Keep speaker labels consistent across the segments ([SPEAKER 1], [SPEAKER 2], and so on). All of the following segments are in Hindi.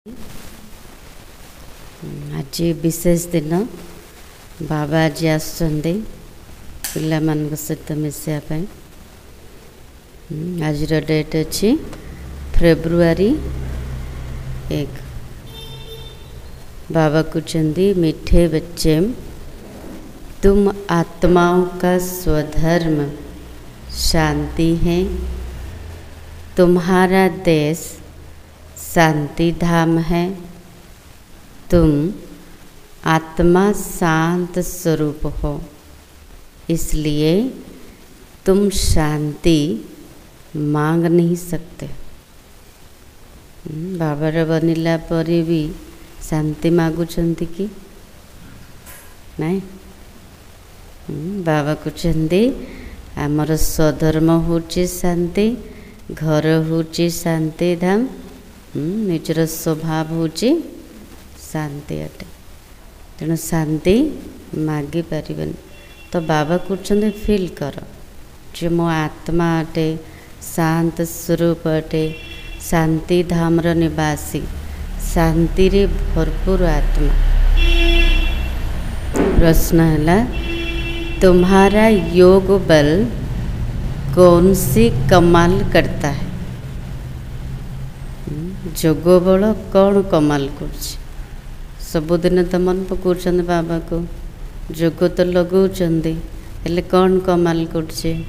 [SPEAKER 1] आज विशेष दिन बाबा आज आसुचंदी पिला मान सहित मिसापी। आज डेट अच्छी फेब्रुआरी 1। बाबा कहते मीठे बच्चे, तुम आत्माओं का स्वधर्म शांति है। तुम्हारा देश शांति धाम है। तुम आत्मा शांत स्वरूप हो, इसलिए तुम शांति मांग नहीं सकते। बाबार बनिला परे भी शांति मागुचंती कि नहीं? बाबा कहते आमर स्वधर्म होची शांति, घर होची शांति धाम, निजर स्वभाव होची शांति अटे। तेणु शांति मागी पारिबेनि। तो बाबा कहते फील कर जे मो आत्मा अटे, शांत स्वरूप अटे, शांति धामर निवासी, शांति रे भरपूर आत्मा। प्रश्न है, तुम्हारा योग बल कौन सी कमाल करता है? जोग बल कौन कमाल कर? सबुदिन तो मन पकाउछन बाबा को, जोग तो लगौछंदी, हेले कौन कमाल करछे?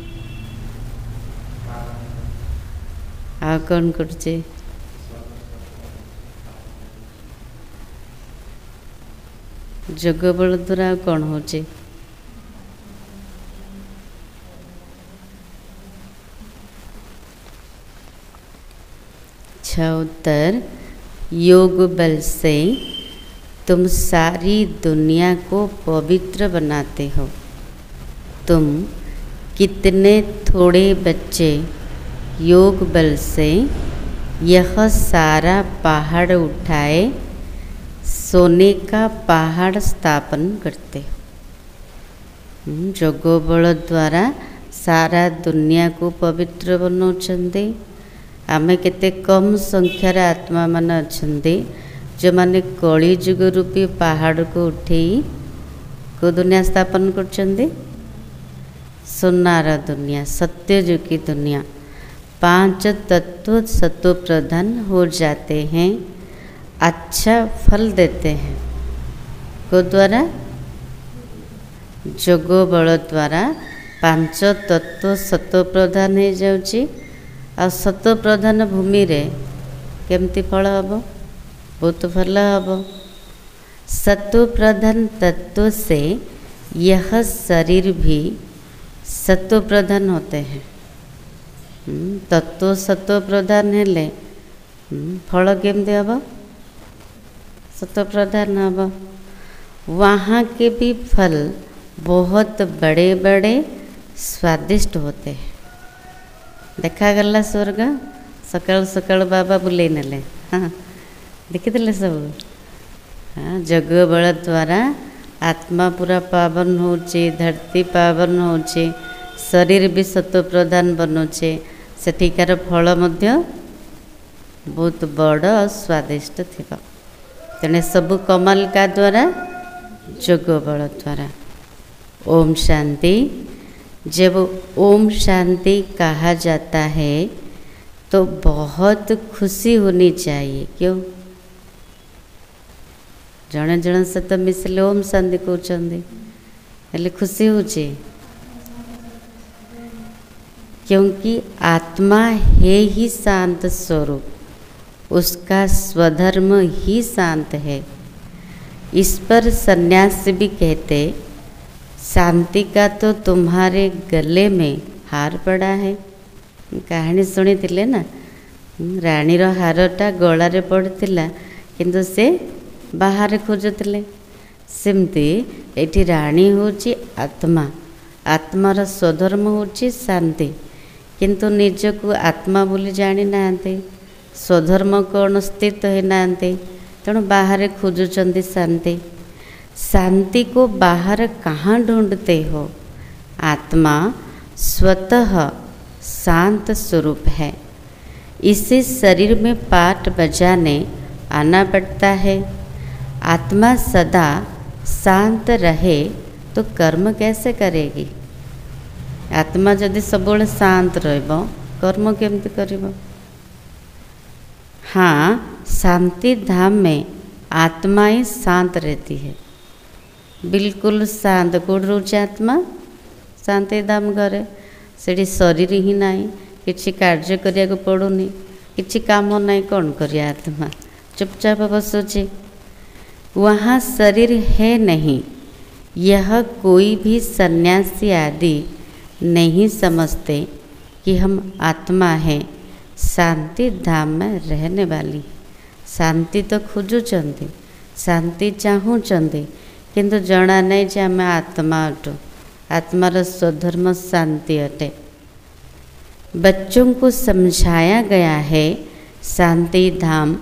[SPEAKER 1] आ कौन करछे? जोग बल द्वारा कौन होचे? उत्तर, योग बल से तुम सारी दुनिया को पवित्र बनाते हो। तुम कितने थोड़े बच्चे योग बल से यह सारा पहाड़ उठाए सोने का पहाड़ स्थापन करते हो। जोग बल द्वारा सारा दुनिया को पवित्र बनाउछंदी। आमे केते कम संख्यार आत्मा मान अछंदी जो माने कली जुग रूपी पहाड़ को उठे को दुनिया स्थापन करछंदी। सोनार दुनिया, सत्य जुग की दुनिया, 5 तत्व सत्व प्रधान हो जाते हैं, अच्छा फल देते हैं। को द्वारा जोग बल द्वारा 5 तत्व सत्व प्रधान हो जाउची। आ सत्व प्रधान भूमि रे केमती फल हम? बहुत भल हम। सत्व प्रधान तत्व से यह शरीर भी सत्व प्रधान होते हैं। तत्व सत्व प्रधान हेले फल केमती हम? सत्व प्रधान हम। वहाँ के भी फल बहुत बड़े बड़े स्वादिष्ट होते हैं। देखा गला स्वर्ग सकाल सकाल बाबा बुले नेले। हाँ देखी सब। हाँ जग बल द्वारा आत्मा पूरा पावन होचे, धरती पावन होचे, शरीर भी सत्व प्रधान बनोचे, सेठिकार फल मध्य बहुत बड़ और स्वादिष्ट थिबा। तेने सब कमाल का द्वारा जोग बल द्वारा। ओम शांति। जब ओम शांति कहा जाता है तो बहुत खुशी होनी चाहिए। क्यों? जड़े जन सहित मिसले ओम शांति कहते हेले खुशी होची, क्योंकि आत्मा है ही शांत स्वरूप, उसका स्वधर्म ही शांत है। इस पर सन्यासी भी कहते, शांति का तो तुम्हारे गले में हार पड़ा है। कहानी सुनी थिले ना, रानीर हारटा गलारे पड़थिला किंतु से बाहर खोजुथिले। सेमती एठी रानी होची आत्मा, आत्मार स्वधर्म होची शांति, किंतु निजको आत्मा बोली जानी नांते, स्वधर्म कौन स्थित है नांते, तेणु बाहर खोजुचंदी शांति। शांति को बाहर कहाँ ढूंढते हो? आत्मा स्वतः शांत स्वरूप है। इसे शरीर में पाठ बजाने आना पड़ता है। आत्मा सदा शांत रहे तो कर्म कैसे करेगी? आत्मा जदि सब शांत रहिबो कर्म केमती करिबो? हाँ, शांति धाम में आत्मा ही शांत रहती है, बिल्कुल शांत। कौट रोचे आत्मा? शांति धाम घरे। सेठी शरीर ही नहीं, किसी कार्य करिया पड़ुनी, किसी काम नहीं, कौन करिया आत्मा? चुपचाप बसुची। वहाँ शरीर है नहीं। यह कोई भी सन्यासी आदि नहीं समझते कि हम आत्मा हैं, शांति धाम में रहने वाली। शांति तो खोजुचंती, शांति चाहूचंती, किंतु जना नहीं जे आम आत्मा अटू। आत्मार स्वधर्म शांति अटे। बच्चों को समझाया गया है शांति धाम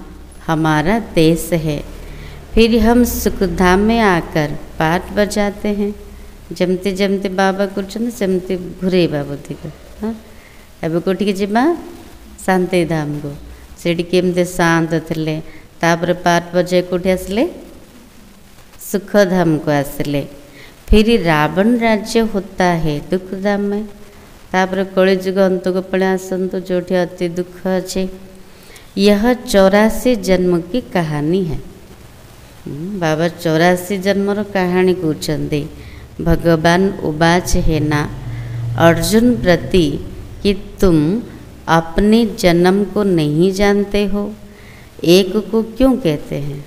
[SPEAKER 1] हमारा देश है, फिर हम सुखधाम में आकर पाठ बजाते हैं। जमती जमती बाबा कहते सेमती घुरेबा बुद्धि को। हाँ, एवं कौटिक जीवा शांति धाम को। सेठी केमती शांत थे, तापर पाठ बजाय कौटी आसले? सुखधाम को आसले। फिर रावण राज्य होता है दुखधाम में। तापर कलिजुग अंत को पड़े आसतु जो अति दुख अच्छे। यह 84 जन्म की कहानी है। बाबा 84 जन्मर कहानी कहते। भगवान उवाच है ना अर्जुन प्रति कि तुम अपने जन्म को नहीं जानते हो, एक को क्यों कहते हैं?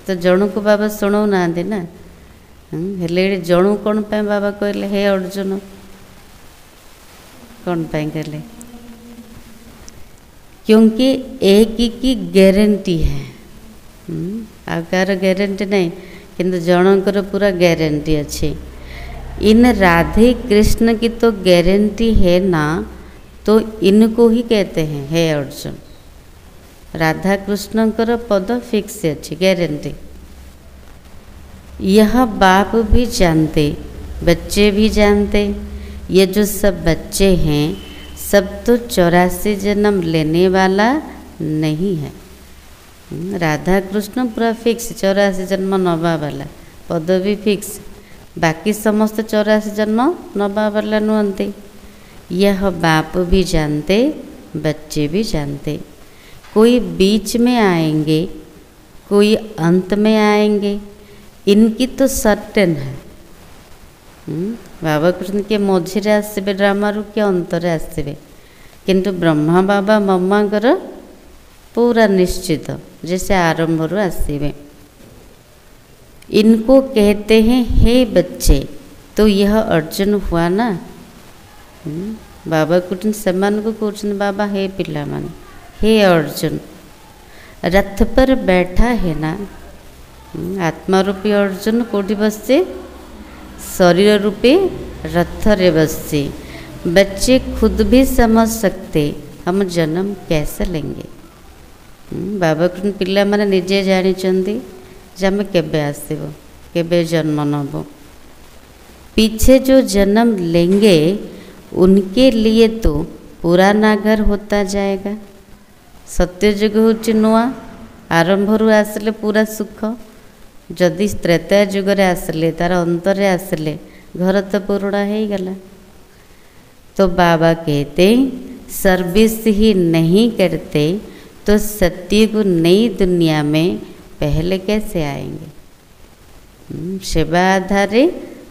[SPEAKER 1] तो जणु को बाबा शुणु ना ना हेले जणु कौन पाए बाबा कहले हे अर्जुन? कौन पाए कहले? क्योंकि एक की गारंटी है। आकार गारंटी नहीं, किंतु जनकर पूरा गारंटी अच्छे। इन राधे कृष्ण की तो गारंटी है ना, तो इनको ही कहते हैं हे अर्जुन। राधा कृष्ण कर पद फिक्स अच्छी गारंटी। यह बाप भी जानते, बच्चे भी जानते। ये जो सब बच्चे हैं सब तो 84 जन्म लेने वाला नहीं है। राधा कृष्ण पूरा फिक्स 84 जन्म नवा वाला, पद भी फिक्स। बाकी समस्त 84 जन्म नवा वाला नुहंती। यह बाप भी जानते, बच्चे भी जानते। कोई बीच में आएंगे, कोई अंत में आएंगे, इनकी तो सर्टेन है। बाबा कृष्ण के मझिरे आसबे ड्रामा रू के अंतरे आसबे, किंतु ब्रह्मा बाबा मम्मा कर पूरा निश्चित जैसे आरंभ रू आसबे। इनको कहते हैं हे बच्चे। तो यह अर्जुन हुआ ना। बाबा कुटन समान को कहते बाबा हे पिला मान, हे अर्जुन। रथ पर बैठा है ना आत्मा रूपी अर्जुन, कोठी बसचे? शरीर रूपी रथ रे बसचे। बच्चे खुद भी समझ सकते हम जन्म कैसे लेंगे। बाबा कुटन पिला माने निजे जानी चंदी जे आम केबे आसबो, केबे जन्म नब। पीछे जो जन्म लेंगे उनके लिए तो पुराना घर होता जाएगा। सत्ययुग होची नुआ, आरंभ रू आसले पूरा सुख। जदि त्रेता युग रे आसले तार अंतरे आसले घर तो पुराना ही गला। तो बाबा कहते सर्विस ही नहीं करते तो सत्ययुग नई दुनिया में पहले कैसे आएंगे? सेवा आधारे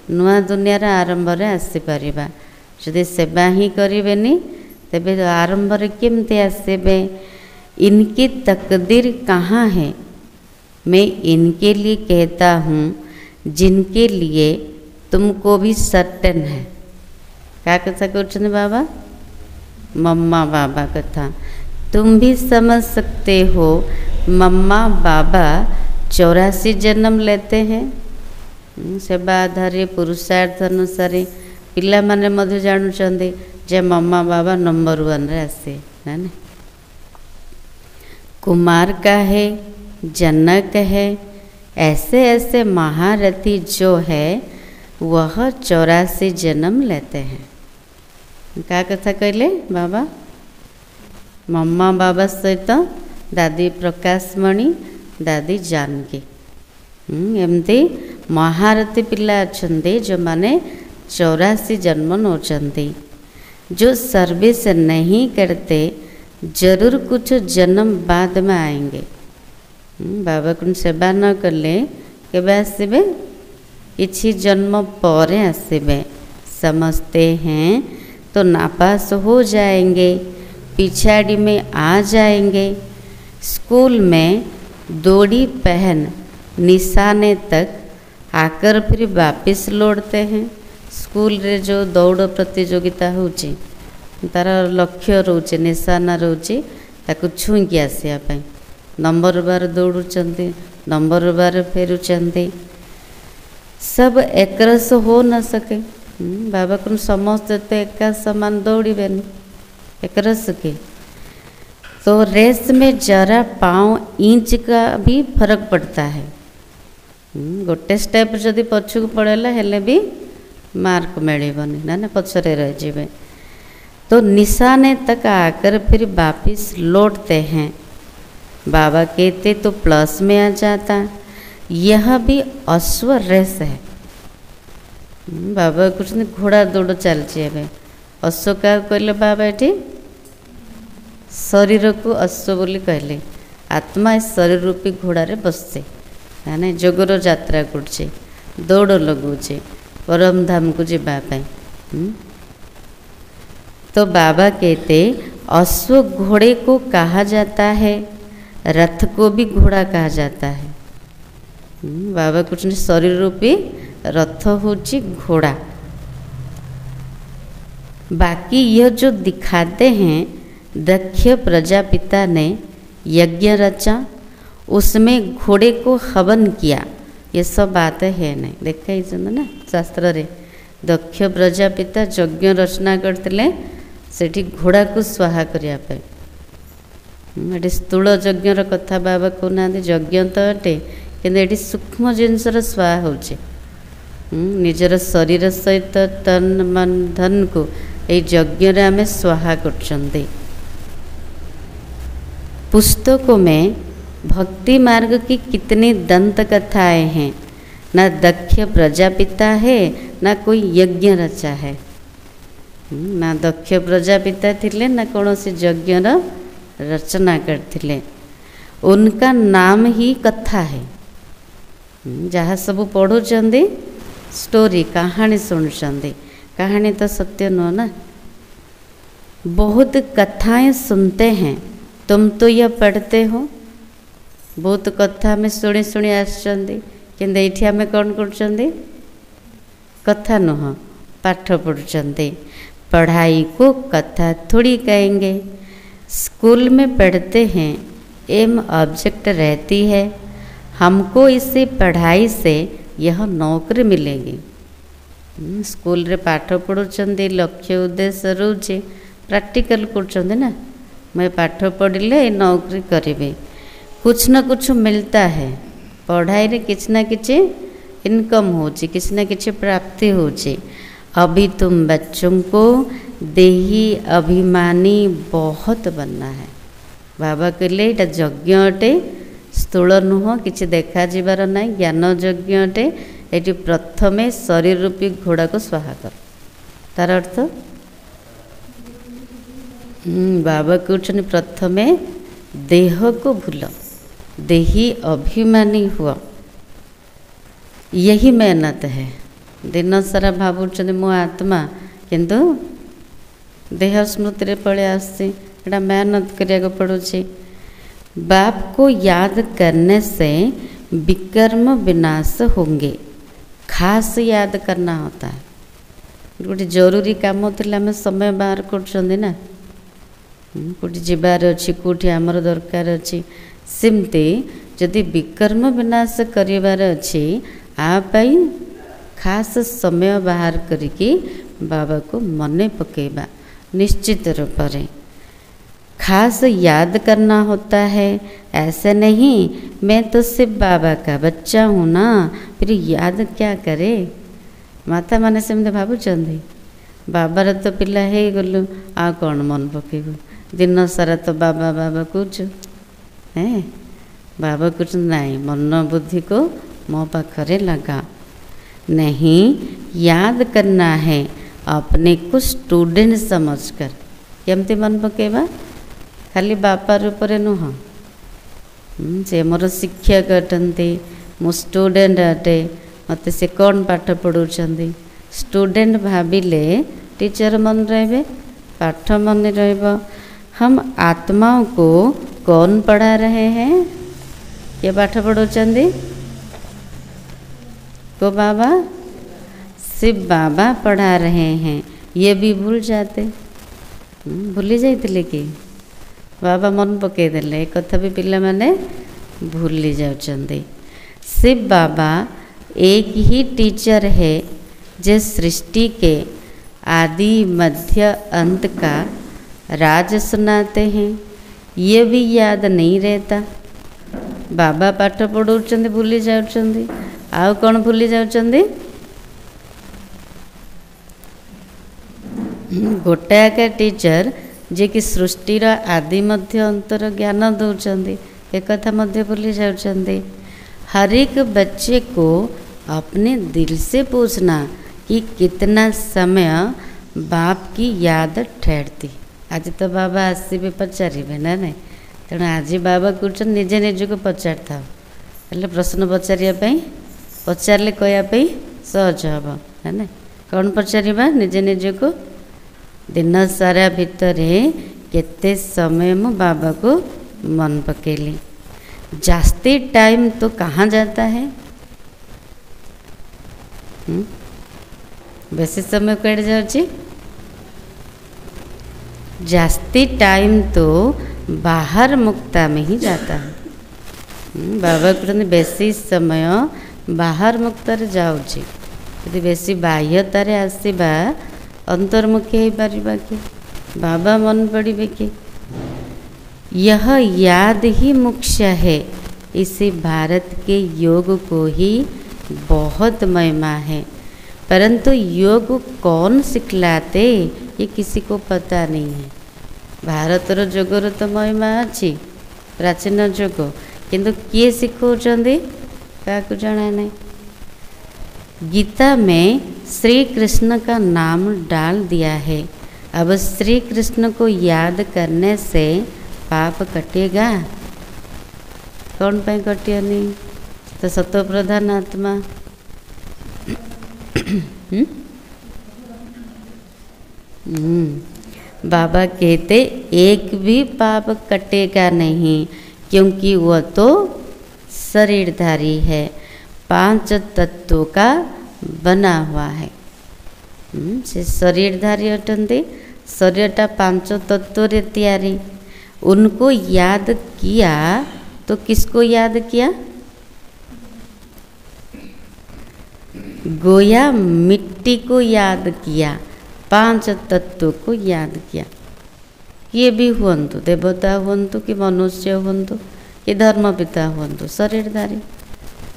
[SPEAKER 1] नुआ दुनिया रे आरंभ रे आसी परिबा। जदि सेवा ही करेनि तेबे आरंभ रे केमते आसबे? इनकी तकदीर कहाँ है? मैं इनके लिए कहता हूँ जिनके लिए तुमको भी सर्टेन है। क्या कथा कहते बाबा? मम्मा बाबा कथा। तुम भी समझ सकते हो मम्मा बाबा 84 जन्म लेते हैं। सेवा आधारे पुरुषार्थ अनुसार पिला माने मधु जानुचंदे जे मम्मा बाबा नंबर 1 रे आसे ना। कुमार का है, जनक है, ऐसे ऐसे महारथी जो है वह 84 जन्म लेते हैं। क्या कथा कहले बाबा? मम्मा बाबा सहित दादी प्रकाशमणि दादी जानकी। एमती महारथी पिला अच्छे जो माने 84 जन्म नौचंती। जो सर्विस नहीं करते जरूर कुछ जन्म बाद में आएंगे। बाबा को सेवा न कले केबे आसबे, किछि जन्म पर आसबे। समझते हैं तो नापास हो जाएंगे, पिछाड़ी में आ जाएंगे। स्कूल में दौड़ी पहन निशाने तक आकर फिर वापस लौटते हैं। स्कूल रे जो दौड़ प्रतियोगिता होची तार लक्ष्य रोचे, निशाना रोचे ताकू छुईकी आसवाई। नंबर बार दौड़ुचंती, नंबर बार फेरुचंती। सब एकरस हो न सके। बाबा को समस्ते तो एका समान दौड़े एकरस के। तो रेस में जरा पाँव इंच का भी फर्क पड़ता है। गोटे स्टेप जदि पछक पड़ेला हेले भी मार्क मिलबनी ना पछरे रह जाए। तो निशाने तक आकर फिर वापिस लौटते हैं। बाबा कहते तो प्लस में आ जाता। यह भी अश्व रेस है। बाबा कुछ नहीं, घोड़ा दौड़ चलती। अश्व क्या कहले बाबा ये शरीर को अश्व बोली कहले। आत्मा इस शरीर रूपी घोड़ा रे बसचे, यानी जोगर यात्रा करछे, दौड़ लगुचे परम धाम को जावाई। तो बाबा कहते अश्व घोड़े को कहा जाता है, रथ को भी घोड़ा कहा जाता है। बाबा कुछ नहीं, शरीर रूपी रथ होची घोड़ा। बाकी यह जो दिखाते हैं दक्ष प्रजापिता ने यज्ञ रचा, उसमें घोड़े को हवन किया, ये सब बात है नहीं। देखा ही ना शास्त्र रे दक्ष प्रजापिता यज्ञ रचना करते सेठी घोड़ा को स्वाहा करने। ये स्थूल यज्ञर कथा बाबा कहना, यज्ञ तो अटे कि सूक्ष्म जिनसर स्वाहा होचे। निजर शरीर सहित तन मन धन को यज्ञ आम स्वाहा कर। पुस्तकों में भक्ति मार्ग की कितनी दंत कथाएं हैं। ना दक्ष प्रजापिता है ना कोई यज्ञ रचा है। ना दक्ष प्रजापिता थिले ना कौन सी यज्ञ रचना करथिले। उनका नाम ही कथा है। जहाँ सब पढ़ुचंदी स्टोरी कहानी शुणुचंदी, कहानी तो सत्य नुह ना। बहुत कथाएं सुनते हैं, तुम तो यह पढ़ते हो। बहुत कथा में शुणी शुणी आसचंदी, किंतु एठी आमे कौन करचंदी? कथा नुह, पाठ पढ़ुचंदी। पढ़ाई को कथा थोड़ी कहेंगे। स्कूल में पढ़ते हैं, एम ऑब्जेक्ट रहती है, हमको इसी पढ़ाई से यह नौकरी मिलेगी। स्कूल रे पाठ पढ़ुचंदी, लक्ष्य उद्देश्य रोचे, प्रैक्टिकल करचंदी ना। मैं पाठ पढ़िले नौकरी करेंगे, कुछ न कुछ मिलता है। पढ़ाई रे किछ ना किछ इनकम होची, किछ ना किछ प्राप्ति होची। अभी तुम बच्चों को देही अभिमानी बहुत बनना है। बाबा कहले एटा यज्ञ अटे, स्थूल नुह, किछ देखा जीवार ना, ज्ञान यज्ञ अटे। ये प्रथमे शरीर रूपी घोड़ा को स्वाहा कर। तार अर्थ बाबा कहते प्रथमे देह को भूल, देही अभिमानी हुआ। यही मेहनत है। दिन सारा भावुच मो आत्मा, किंतु देह स्मृति रे पड़े आसची, एटा मेहनत करिया पड़ुची। बाप को याद करने से विकर्म विनाश होंगे। खास याद करना होता है। गोटे जरूरी काम थिला आम समय बाहर कर ना, कोटी जीवार अच्छी, कोटी आमर दरकार अच्छी, सेमती जदि विकर्म विनाश करिवार अच्छी, आपाई खास समय बाहर करिकी बाबा को मने पकेबा निश्चित रूप से। खास याद करना होता है। ऐसे नहीं मैं तो सिर्फ बाबा का बच्चा हूँ ना, फिर याद क्या करे। माता माने सेमती भावुचंदी बाबार तो पिला हे गलु, आ कौन मन पकेबू, दिन सारा तो बाबा बाबा कौच है। बाबा कुछ नहीं, मन बुद्धि को मो पाखरे लगा, नहीं याद करना है अपने को स्टूडेंट समझकर। केमती मन पकेबा, खाली बापा रूप नुह, से मोर शिक्षक अटंती, मु स्टूडेंट अटे, मत से कौन पाठ पढ़ाऊँ। स्टूडेंट भाविले टीचर मन रहे, पाठ मन रहिबो। हम आत्माओं को कौन पढ़ा रहे हैं, ये पाठ पढ़ाऊँ को बाबा, सिर्फ बाबा पढ़ा रहे हैं। ये भी भूल जाते, भूली जाइए कि बाबा मन पकईदेले, एक कथा भी पिला माने भूली जाउछंदी। सिर्फ बाबा एक ही टीचर है जो सृष्टि के आदि मध्य अंत का राज सुनाते हैं। ये भी याद नहीं रहता। बाबा पाठ पढ़ाऊँ भूली जाउछंदी, आउ कौन भूली जाउछंदी, गोटाए का टीचर जे कि सृष्टिर आदि मध्य अंतर ज्ञान दौरान एक कथा मध्य भूली जाउछंदी। हर एक बच्चे को अपने दिल से पूछना कि कितना समय बाप की याद ठहरती। आज तो बाबा आसबे पचारे ना नहीं, तेणु आज बाबा कौन निजे निज को पचार था, प्रश्न पचारे पचारे कहवाई सहज हम है ना। कौन पचार निजे निज को, दिन सारा भितर केते समय मु बाबा को मन पकेली। जास्ती टाइम तो कहाँ जाता है, बेसी समय कड़े जाऊँगी, जास्ती टाइम तो बाहर मुक्ता में ही जाता है। बाबा कहते बेसी समय बाहर मुक्तार जाऊँगी, यदि बेसी बाह्यतार आसवा अंतर्मुखी हो पारिबा कि, बाबा मन पड़े कि। यह याद ही मुख्य है, इसी भारत के योग को ही बहुत महिमा है, परंतु योग कौन सिखलाते ये किसी को पता नहीं है। भारतर जोगर तो महिमा अच्छी, प्राचीन जोग, किंतु किए सिखौचंदी क्या जाना नहीं। गीता में श्री कृष्ण का नाम डाल दिया है। अब श्री कृष्ण को याद करने से पाप कटेगा, कौन पे कटियनी, तो सत्व प्रधान आत्मा। बाबा कहते एक भी पाप कटेगा नहीं, क्योंकि वह तो शरीरधारी है, 5 तत्वों का बना हुआ है। से शरीरधारी अटंती, शरीरटा 5 तत्व रे तैयारी। उनको याद किया तो किसको याद किया, गोया मिट्टी को याद किया, 5 तत्वों को याद किया। ये भी हुंतु देवता हुंतु कि मनुष्य हुंतु कि धर्मपिता हुंतु, शरीरधारी।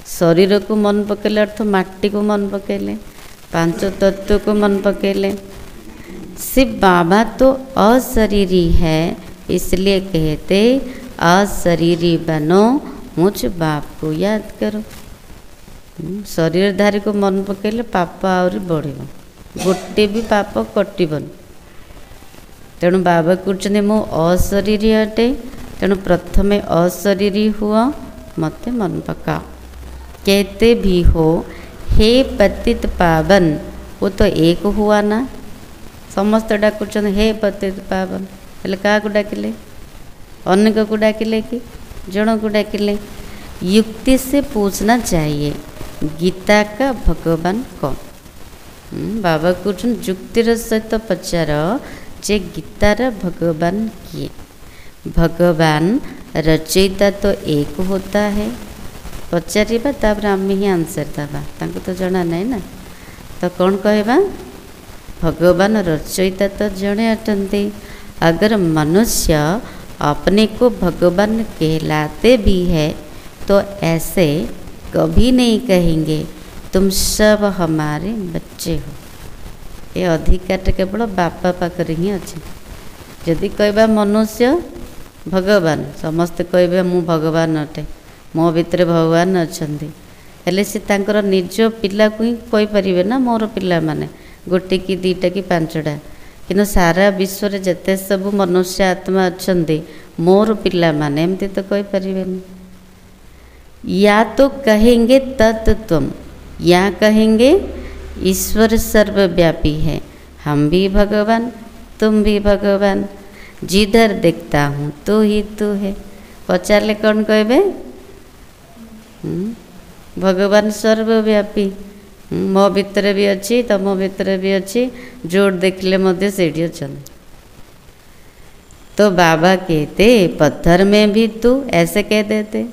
[SPEAKER 1] शरीर को मन पकेले अर्थ माटी को मन पकेले, 5 तत्व को मन पकेले। सिर्फ बाबा तो अशरीरी है, इसलिए कहते अशरीरी बनो, मुझ बाप को याद करो। शरीरधारी को मन पकेले पाप आउरी बढ़िबो, गोटे भी पाप कटिबन। तेणु बाबा कहते मु अशरीरी अटे, तेणु प्रथमे अशरीरी हुआ, मते मन पकाओ। कहते भी हो हे पतित पावन, वो तो एक हुआ ना, समस्त डाकुचन हे पतित पावन, हेले क्या को डाकिले, अनेक को डाकिले कि जन को डाकिले। युक्ति से पूछना चाहिए गीता का भगवान कौन। बाबा कहते युक्तिर सहित पचार जे गीतार भगवान किए। भगवान रचयिता तो एक होता है, पचारिबा तापर आम ही आंसर दबा, तांको तो जना नहीं ना, तो कौन कहबा, भगवान रचयिता तो जड़े अटंती। अगर मनुष्य अपने को भगवान कहलाते भी है तो ऐसे कभी नहीं कहेंगे तुम सब हमारे बच्चे हो। ये अधिकार केवल बापा पाखरे ही अच्छे। जदि कहबा मनुष्य भगवान, समस्ते कहबे मु भगवान अटे, मो भितर भगवान अछंती हेले से तांकर निज पिला को ही कहि परिबे ना मोर पिला माने गोटे कि दीटा कि पांचटा किंतु सारा विश्व रे जते सब मनुष्य आत्मा अछंती मोर पिला माने एमती तो कहि परिबेनी। या तो कहेंगे तत्त्वम या कहेंगे ईश्वर सर्वव्यापी है, हम भी भगवान तुम भी भगवान, जिधर देखता हूँ तू ही तू है। पचारे कौन कहबे भगवान सर्वव्यापी मो भितर भी अच्छी तम भितर भी अच्छी जोड़ देखले मध्य सेठी अछन। तो बाबा कहते पत्थर में भी तू, ऐसे कह देते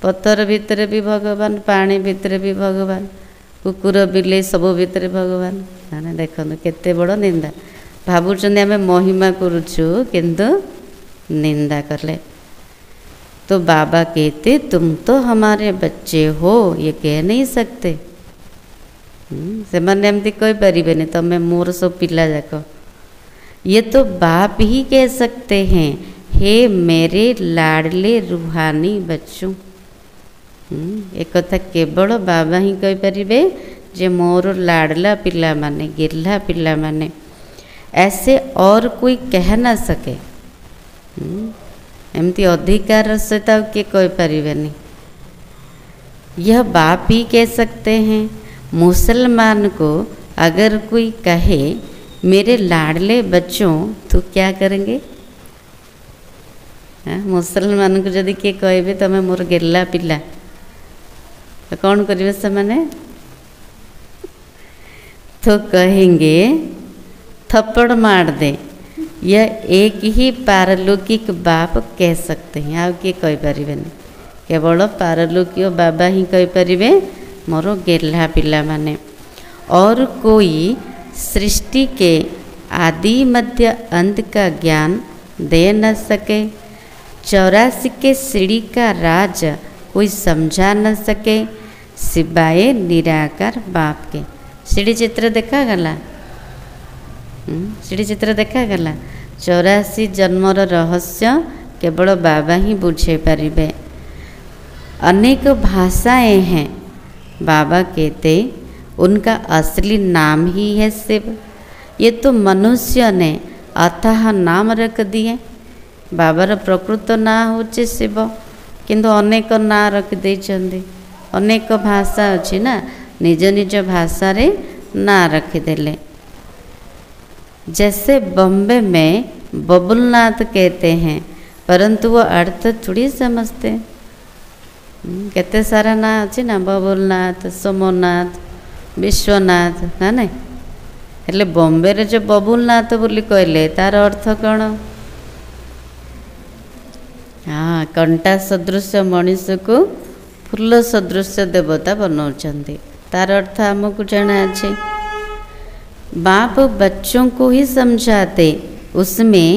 [SPEAKER 1] पत्थर भितर भी भगवान, पानी भितर भी भगवान, कुकुर बिले सब भितर भगवान। ना देखो केते बड़ निंदा भावुं आम महिमा करुचु किंतु निंदा कले। तो बाबा कहते तुम तो हमारे बच्चे हो, ये कह नहीं सकते। से मैंने एमती कही पारे तमें मोर सब पिला जाक, ये तो बाप ही कह सकते हैं हे मेरे लाडले रूहानी बच्चों। एक कथा केवल बाबा ही कही पारे जे मोर लाडला पिला माने गिरला पिला माने, ऐसे और कोई कह ना सके। एमती अधिकार से तो किए कही पारे, यह बाप ही कह सकते हैं। मुसलमान को अगर कोई कहे मेरे लाडले बच्चों तो क्या करेंगे? मुसलमान को जदि किए कहे तमें मोर गिरला पिला तो कौन करेंगे से माने? तो कहेंगे थप्पड़ मार दे। यह एक ही पारलौकिक बाप कह सकते हैं, आ किए कही पारे, केवल पारलौकिक बाबा ही कही पारे मोर गेल्हा पिला माने। और कोई सृष्टि के आदि मध्य अंत का ज्ञान दे न सके, 84 के सीढ़ी का राज कोई समझा न सके, सिवाय निराकार बाप के। सीढ़ी चित्र देखा गला, सीढ़ी चित्र देखा गला। 84 जन्मर रहस्य केवल बाबा ही बुझे पारिबे। अनेक भाषाएं हैं, बाबा कहते उनका असली नाम ही है शिव। ये तो मनुष्य ने अथाह नाम रख दिए। बाबार प्रकृत ना होचे शिव, किंतु अनेक ना रख देइछन्ति। अनेक भाषा अच्छी ना, निज निज भाषा रे ना रखिदेले। जैसे बॉम्बे में बबुलनाथ कहते हैं, परंतु वो अर्थ थोड़ी समझते। केते सारा ना अच्छी ना, बबुलनाथ, सोमनाथ, विश्वनाथ ना नहीं। हेले बॉम्बे रे जो बबुलनाथ बोली कहले तार अर्थ कौन? हाँ, कंटा सदृश मनीष को फूल सदृश देवता बनाउछन्ति, तार अर्थ हमको जाना अच्छे। बाप बच्चों को ही समझाते, उसमें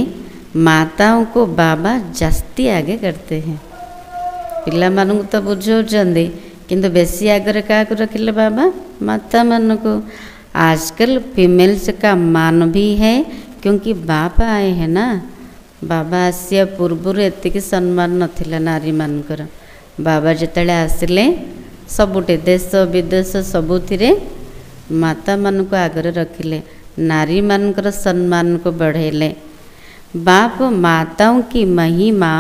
[SPEAKER 1] माताओं को बाबा जास्ती आगे करते हैं। पिला मानू तो बुझाऊँच किंतु बेसी आगे क्या रखिले बाबा? माता मान को। आजकल फीमेल्स का मान भी है, क्योंकि बाबा आए हैं ना। बाबा आसिया पूर्व एतिक सम्मान नथिला नारी मानकर। बाबा जितेबाला आसिले सबुटे देश विदेश सबुथिरे माता मान को आगे रखिले, नारी मानकर सम्मान को बढ़ेले। बाप माताओं की महिमा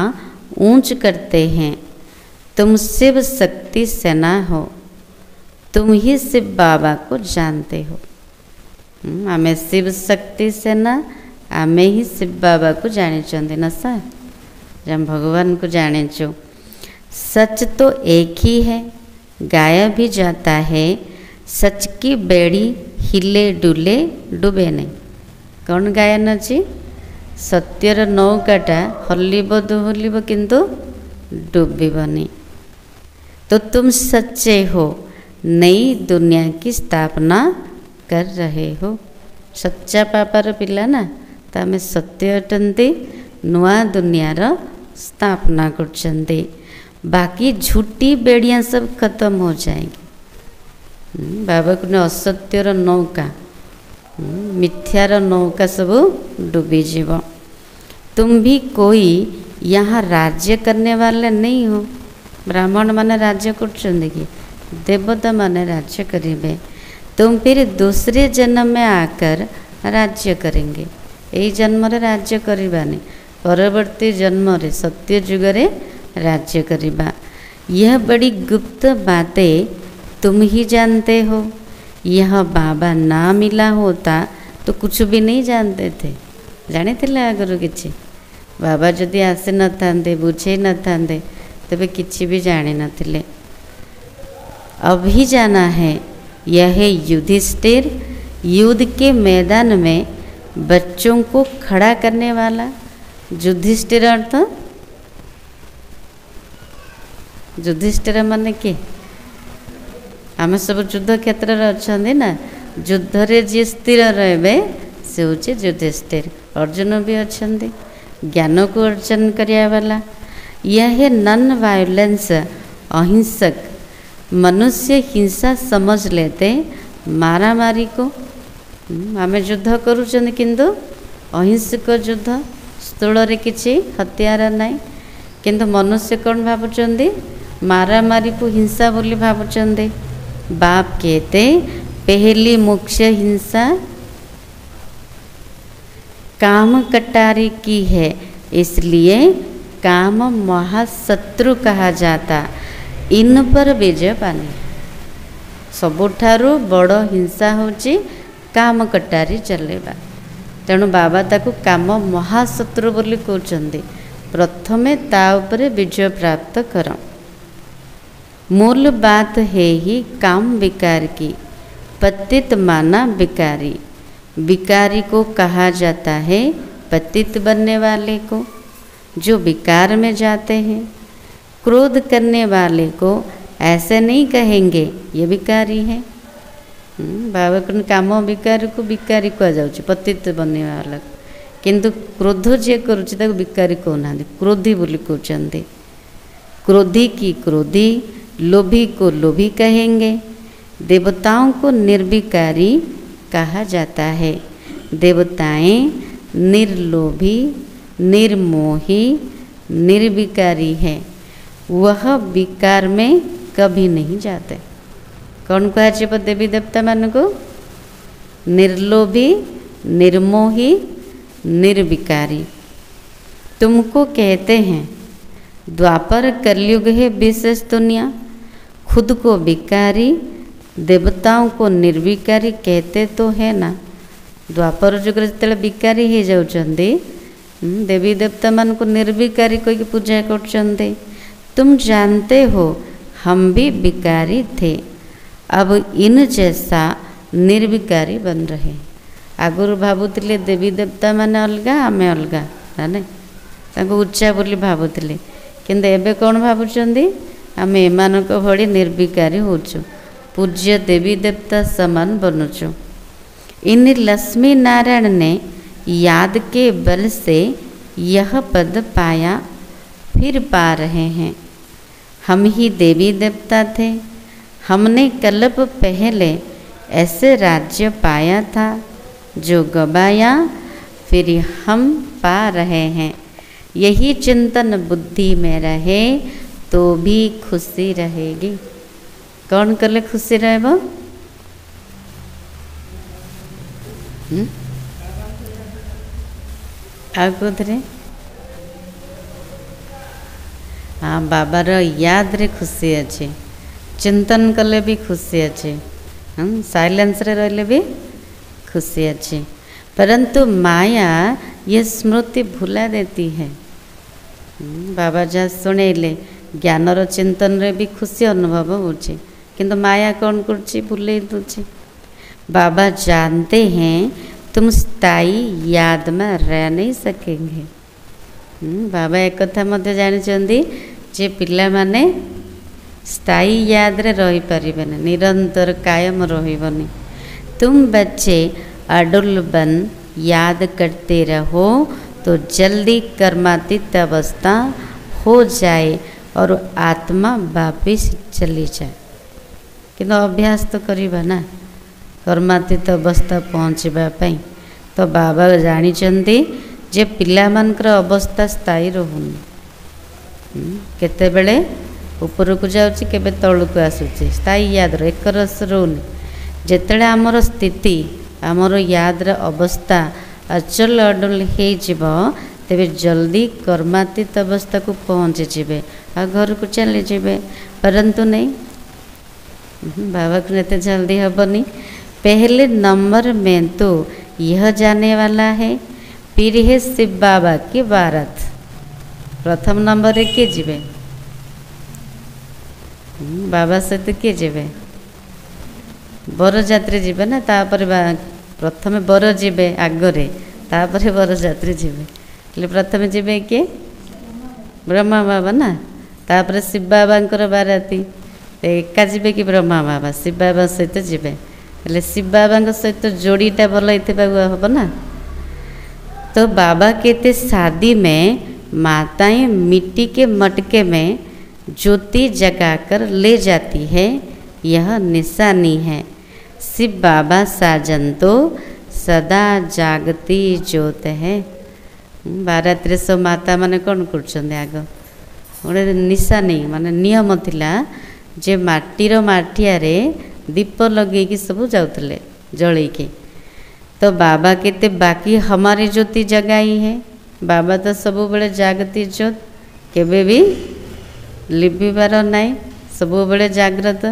[SPEAKER 1] ऊंच करते हैं। तुम शिव शक्ति सेना हो, तुम ही शिव बाबा को जानते हो। आमे शिव शक्ति सेना, आमे ही शिव बाबा को जानी ना सर, जब भगवान को जाने चो। सच तो एक ही है, गाया भी जाता है। सच की बेड़ी हिले डुले डूबे नहीं। कौन गायन अच्छी? सत्यर नौकाटा हलिब दोहलिब किंतु डूबनी। तो तुम सच्चे हो, नई दुनिया की स्थापना कर रहे हो। सच्चा पापार पिला ना, तो आम सत्य अटंती, नुआ दुनियार स्थापना करछन्ति। बाकी झूठी बेड़ियाँ सब खत्म हो जाएंगी। बाबा को असत्यर नौका, मिथ्यार नौका सब डूबी जीव। तुम भी कोई यहाँ राज्य करने वाले नहीं हो। ब्राह्मण माने राज्य करछन्ते कि देवता माने राज्य करेंगे। तुम फिर दूसरे जन्म में आकर राज्य करेंगे। यही जन्म रे राज्य करवानी, परवर्ती जन्म रे सत्य युग रे राज्य करवा। यह बड़ी गुप्त बातें तुम ही जानते हो। यह बाबा ना मिला होता तो कुछ भी नहीं जानते थे। जानी थे आगरू किछि बाबा जदि आसी न थांते बुझे न थांते तबे किछि भी जाने न थिले। अभी जाना है यह युधिष्ठिर युद्ध के मैदान में बच्चों को खड़ा करने वाला। युधिष्ठिर अर्थ युधिष्ठिर माने के आम सब युद्ध क्षेत्र में अच्छा ना, युद्ध रे जी स्थिर रे से हूँ युधिष्ठिर। अर्जुन भी अच्छा ज्ञान को अर्जन करने वाला। यह नॉन वायलेंस अहिंसक मनुष्य हिंसा समझ लेते मारा मारी को। आम युद्ध करुँच किंतु अहिंसक युद्ध, स्थूल रे किछि हत्यार नाई, किंतु मनुष्य कौन भावुंट मारा मारी को हिंसा बोली भावुंट। बाप कहते पहली मुख्य हिंसा काम कटारी की है, इसलिए काम महाशत्रु कहा जाता। इन पर विजय पाने सबुठारु बड़ हिंसा होची काम कटारी चलेबा। तेणु बाबा ताकू काम महाशत्रु बोली कहउचंदी। प्रथमे ता उपरे विजय प्राप्त कर। मूल बात है ही काम विकार की। पतित माना विकारी। विकारी को कहा जाता है पतित बनने वाले को, जो विकार में जाते हैं। क्रोध करने वाले को ऐसे नहीं कहेंगे ये विकारी है। बाबा को काम विकारी को विकारी कह जाउची, पतित बनने वाला। किंतु क्रोध जे करुची ताको विकारी कहना, क्रोधी बोली कहउचंदी। क्रोधी की क्रोधी, लोभी को लोभी कहेंगे। देवताओं को निर्विकारी कहा जाता है। देवताएं निर्लोभी, निर्मोही, निर्विकारी है। वह विकार में कभी नहीं जाते। कौन कहा देवी देवता मान को? निर्लोभी, निर्मोही, निर्विकारी। तुमको कहते हैं द्वापर कलयुग है विशेष दुनिया। खुद को विकारी, देवताओं को निर्विकारी कहते तो है ना। द्वापर युग जो विकारी हो जाउचंदी, देवी देवता मान को निर्विकारी कह पूजा कर। तुम जानते हो हम भी विकारी थे, अब इन जैसा निर्विकारी बन रहे। आगुरी भावुले देवी देवता माने अलगा, आमे अलगा ना, उच्चा बोली भावुले। किंतु एबे कौन भावुचंदी आम एमानक भली निर्विकारी होचु, पूज्य देवी देवता समान बनुचु। इन लक्ष्मी नारायण ने याद के बल से यह पद पाया, फिर पा रहे हैं। हम ही देवी देवता थे। हमने कल्प पहले ऐसे राज्य पाया था जो गवाया, फिर हम पा रहे हैं। यही चिंतन बुद्धि में रहे तो भी खुशी रहेगी। कौन कले खुशी रहेबो? आगो धरे हाँ बाबार याद रे खुशी अच्छे, चिंतन कले भी खुशी अच्छे, साइलेंस रे रहले भी खुशी अच्छे। परंतु माया ये स्मृति भुला देती है। बाबा जहाँ शुणेले ज्ञानर चिंतन रे भी खुशी अनुभव होचे, किंतु माया कौन करछि भूले दूचे। बाबा जानते हैं तुम स्थायी याद में रह नहीं सकेंगे। बाबा एक कथा मध्य जानिचंदी जे पिला माने स्थायी याद रे रही परिबेनी, निरंतर कायम रहिबनी। तुम बच्चे अडुल बन याद करते रहो तो जल्दी कर्मातीत अवस्था हो जाए और आत्मा वापिस चली जाए। किंतु अभ्यास तो करिबा ना कर्मातीत अवस्था पहुँचवा पाई। तो बाबा जानिचंदी जे पिला मानकर अवस्था स्थायी रहुनी, केतेबेले ऊपर को जाऊँगी केबे तलू को आसूची स्थायी याद एक रस रोनी जिते आमर स्थिति आमर याद अवस्था अचल अडल हो तेरे जल्दी कर्मातीत अवस्था को पहुँची जाए आ घर को चली जाए परंतु नहीं बाबा को इतने जल्दी हेनी। पहले नंबर में तो यह जाने वाला है फिर है शिव बाबा की बारात। प्रथम नंबर रे किए जीवे बाबा सहित किए जीवे बरजात्री जीवे ना तापर प्रथम बर जीवे आगरे तापर बरजात्री जीवे प्रथम जीवे किए ब्रह्मा बाबा ना तापर शिव बाबा बाराती एका जीवे कि ब्रह्मा बाबा शिव बाबा सहित जीवे हेले शिव बाबा सहित जोड़ीटा भल हम ना। तो बाबा कहते शादी में माताएं मिट्टी के मटके में ज्योति जगाकर ले जाती है यह निशानी है। शिव बाबा साजन तो सदा जागती ज्योत है। बारात्री सब माता माने कौन कर आग गोटे निशानी माने नियम थिला जे माटीर माठियारे दीप लगे सब जाऊले जल के। तो बाबा कहते बाकी हमारी ज्योति जगाई है बाबा तो सब बड़े जागती ज्योत केबे भी लिभिबार नाई सब बड़े जागृत।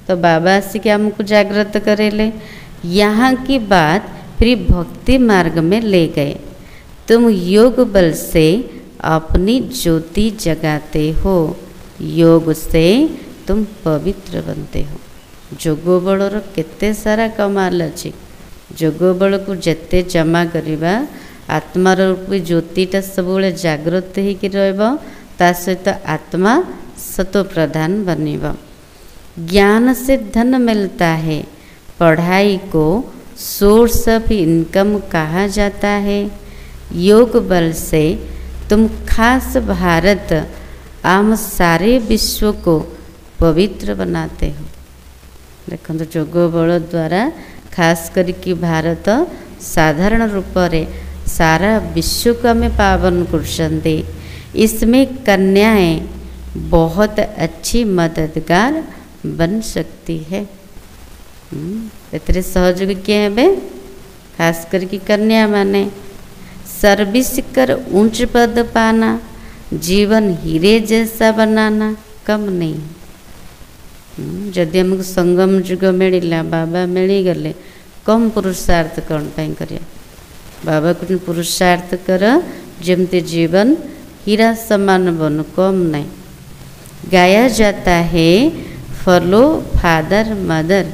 [SPEAKER 1] तो बाबा आसिक हमको जागृत करेले। यहाँ की बात फिर भक्ति मार्ग में ले गए। तुम योग बल से अपनी ज्योति जगाते हो योग से तुम पवित्र बनते हो। जोग बलर केते सारा कमाल अच्छी जोग बल को जेते जमा करवा आत्मार रूपी ज्योतिटा सब जागृत हो सहित आत्मा सतो प्रधान बनिब। ज्ञान से धन मिलता है पढ़ाई को सोर्स ऑफ इनकम कहा जाता है। योग बल से तुम खास भारत आम सारे विश्व को पवित्र बनाते हो। देखो तो जोग बल द्वारा खास करके भारत साधारण रूप से सारा विश्व को हमें पावन कर। इसमें कन्याएं बहुत अच्छी मददगार बन सकती है। इतने सहयोग किए हैं खास करके कन्या माने सर्विस कर ऊंच पद पाना जीवन हीरे जैसा बनाना कम नहीं। जदि हमको संगम जुग मिलला बाबा मिली गले कम पुरुषार्थ कौन पाई कर बाबा को पुरुषार्थ कर जमते जीवन हीरा समान बन कम नहीं। गाया जाता है फॉलो फादर मदर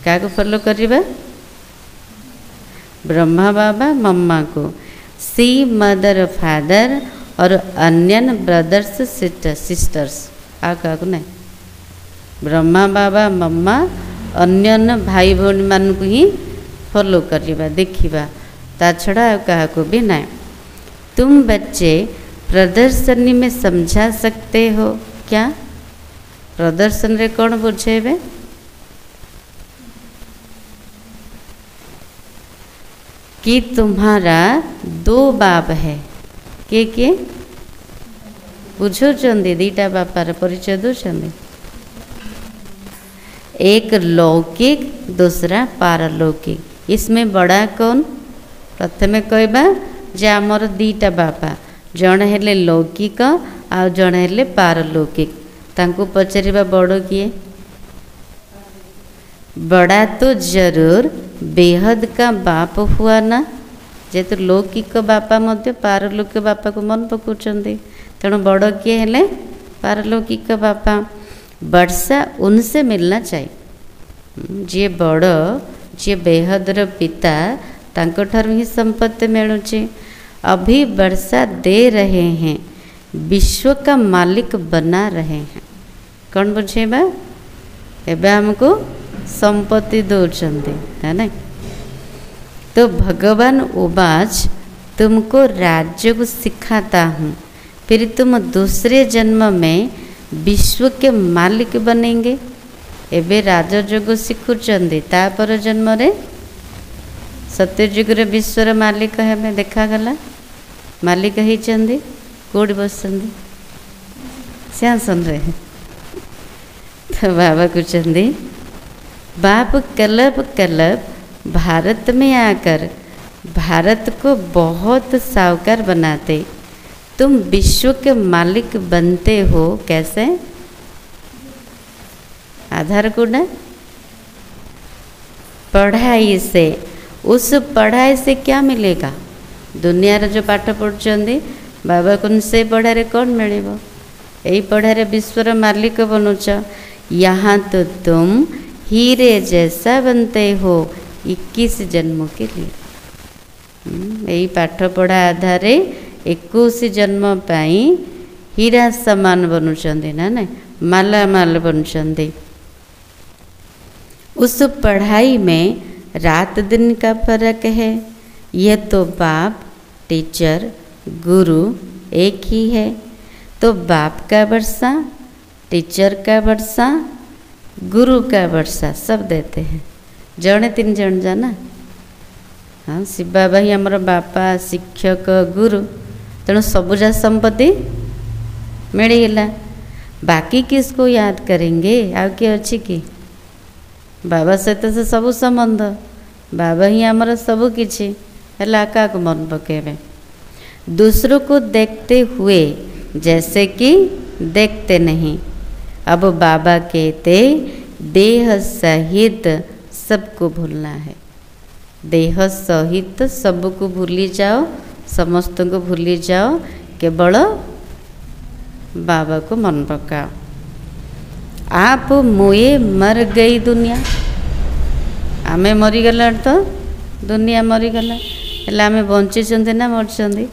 [SPEAKER 1] क्या को फॉलो करिबा ब्रह्मा बाबा मम्मा को सी मदर फादर और अन्य ब्रदर्स सिस्टर्स आ क्या को नहीं ब्रह्मा बाबा मम्मा अन्य भाई भौणी मान को ही फॉलो करिबा देखिबा ता छड़ा क्या को भी नहीं। तुम बच्चे प्रदर्शनी में समझा सकते हो क्या प्रदर्शन रे कौन बुझेबे कि तुम्हारा दो बाप है के बुझुचंदी दीटा बापार परिचय दूसरी एक लौकिक दूसरा पारलौकिक। इसमें बड़ा कौन प्रथमे कहबा जे आमर दीटा बापा जड़े हेले लौकिक आ जड़े हेले पारलौकिक तांको पचारिबा बड़ किए बड़ा तो जरूर बेहद का बाप हुआ ना जेतु लौकिक बापा मध्य पारलौकिक बापा को मन पकाउछंदी तेणु बड़ किए हेले पारलौकिक बापा। वर्षा उनसे मिलना चाहिए जी बड़ जी बेहदर पिता तांको ठार ही संपत्ति मिलुची। अभी वर्षा दे रहे हैं विश्व का मालिक बना रहे हैं कौन बुझेबा एबे हमको संपत्ति दौरान है ना। तो भगवान उवाच तुमको राज्य को सिखाता हूँ फिर तुम दूसरे जन्म में विश्व के मालिक बनेंगे। एबे राजयोग शिखुचंदी तापर जन्म रे सत्यजुग रे विश्वर मालिक हेबे देखागला मालिक होइचंदी कोड बसंदी सिंहासन रे तो बाबा कहते बाप कलब कलब भारत में आकर भारत को बहुत साहूकार बनाते, तुम विश्व के मालिक बनते हो। कैसे? आधार गुण पढ़ाई से। उस पढ़ाई से क्या मिलेगा? दुनिया रे जो पाठ पढ़ुଛନ୍ତି बाबा कौन से पढ़ारे कौन मिले? यही पढ़ारे विश्वर मालिक बनुच। यहाँ तो तुम हीरे जैसा बनते हो 21 जन्मों के लिए। यही पाठ पढ़ा आधारे 21 जन्म पाई हीरा समान बनुଛନ୍ତି ना ना माला माल बनुଛନ୍ତି। उस पढ़ाई में रात दिन का फर्क है। यह तो बाप टीचर गुरु एक ही है। तो बाप का वर्षा, टीचर का वर्षा, गुरु का वर्षा सब देते हैं। जड़े 3 जन जाना। हाँ, शिव बाबा ही आमर बापा शिक्षक गुरु। तेणु सबुजा संपत्ति मिलगला। बाकी किसको याद करेंगे? आ किए अच्छी कि बाबा सहित से सब संबंध। बाबा ही आमर सब किछि है। क्या मन पकेबे? दूसरों को देखते हुए जैसे कि देखते नहीं। अब बाबा कहते देह सहित सबको भूलना है। देह सहित सबको भूली जाओ, समस्त को भूली जाओ, केवल बाबा को मन पकाओ। आप मोए मर गई दुनिया। आमे मरीगला तो दुनिया मरीगला। हेल्ले आमे बंचिछंती ना मरछंती?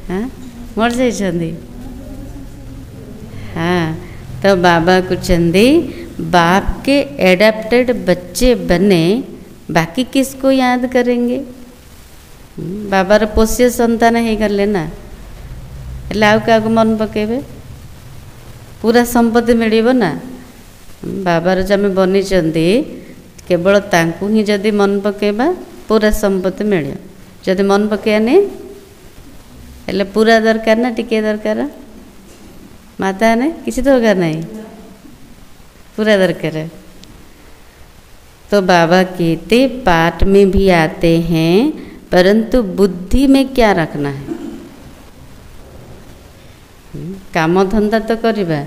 [SPEAKER 1] हाँ, मर जाइछंती। हाँ, तो बाबा कहते बाप के एडाप्टेड बच्चे बने, बाकी किसको याद करेंगे? बाबार पोष्य संतान हो गले ना। हेल्ले आउ क्या मन पकेबे? पूरा संपत्ति मिलिबो ना। बाबार जो आम बनी केवल तांकु ही जदि मन पकेबा पूरा संपत्ति मिले। जदि मन पकेबानी हेल्ले पूरा दरकार ना टिके दरकार? माता ने किसी दरकार नहीं, पूरा दरकार है। तो बाबा कहते पाठ में भी आते हैं, परंतु बुद्धि में क्या रखना है? काम धंदा तो करवा,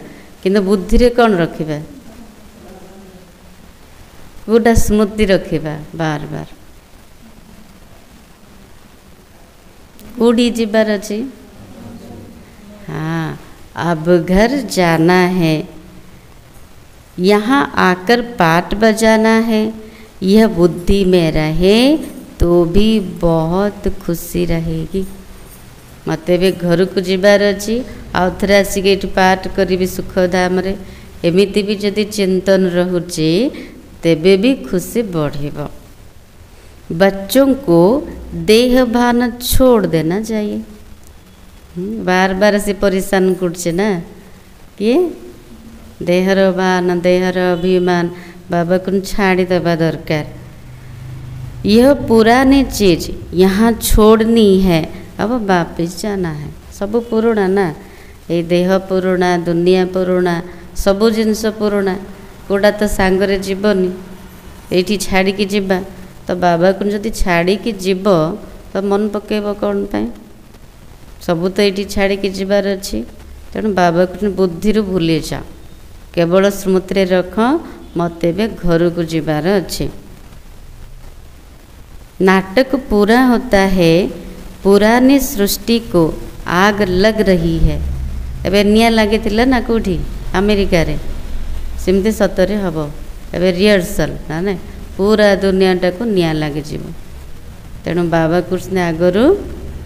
[SPEAKER 1] किंतु बुद्धि रे कौन रखिबा? गोटा स्मृति रखिबा बार बार। कौड़ी जीवार अच्छी? हाँ, अब घर जाना है, यहाँ आकर पाठ बजाना है। यह बुद्धि में रहे तो भी बहुत खुशी रहेगी। मते भी घर को जीवार अच्छी, आउ थे आसिक ये पाठ करी सुखधाम रे। एमिति भी जदि चिंतन रहुचे तेबे भी खुशी बढ़िबो। बच्चों को देह भान छोड़ देना चाहिए। बार बार से परेशान करछे ना कि देहर भान देहर अभिमान बाबा को छाड़ी देवा दरकार। यह पुरानी चीज यहाँ छोड़नी है, अब वापिस जाना है। सब पुराना ना, ये देह पुराना, दुनिया पुराना, सबू जिनस पुराना। कोड़ा तो सांगरे जीवनी, ये छाड़ी की जीवा। तो बाबा को जदि छाड़ी की जीव तो मन पकेब कौन पाई? सबू तो ये छाड़ी की जीवार अच्छी। तेणु बाबा को बुद्धि भूली जाओ, केवल स्मृति रख मते भी घर को जीवार अच्छे। नाटक पूरा होता है, पुरानी सृष्टि को आग लग रही है। एबे निया लगे ना कौटी अमेरिका रे, सेमती सतरे हम एबे रिहर्सल ना ना पूरा दुनियाटा को निया लगे जीव। तेणु बाबा कृष्ण आगरू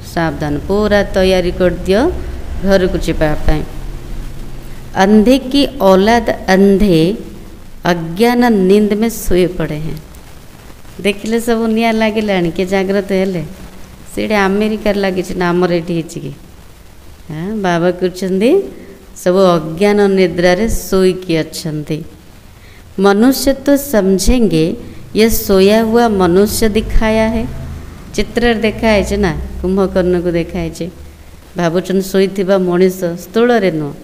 [SPEAKER 1] सावधान, पूरा तैयारी कर दियो घर को जीवाई। अंधे की औलाद अंधे अज्ञान नींद में सोए पड़े हैं। देखिले सब निया लगे किए जाग्रत हेले से अमेरिकार लगी ना आमर ये कि। हाँ, बाबा कहते सब अज्ञान निद्रा रे सोईकी अच्छे। मनुष्य तो समझेंगे ये सोया हुआ मनुष्य दिखाया है। चित्र देखाई ना, कुंभकर्ण को देखाई भावुन शोईथिबा मनीष स्थूल रे नुह,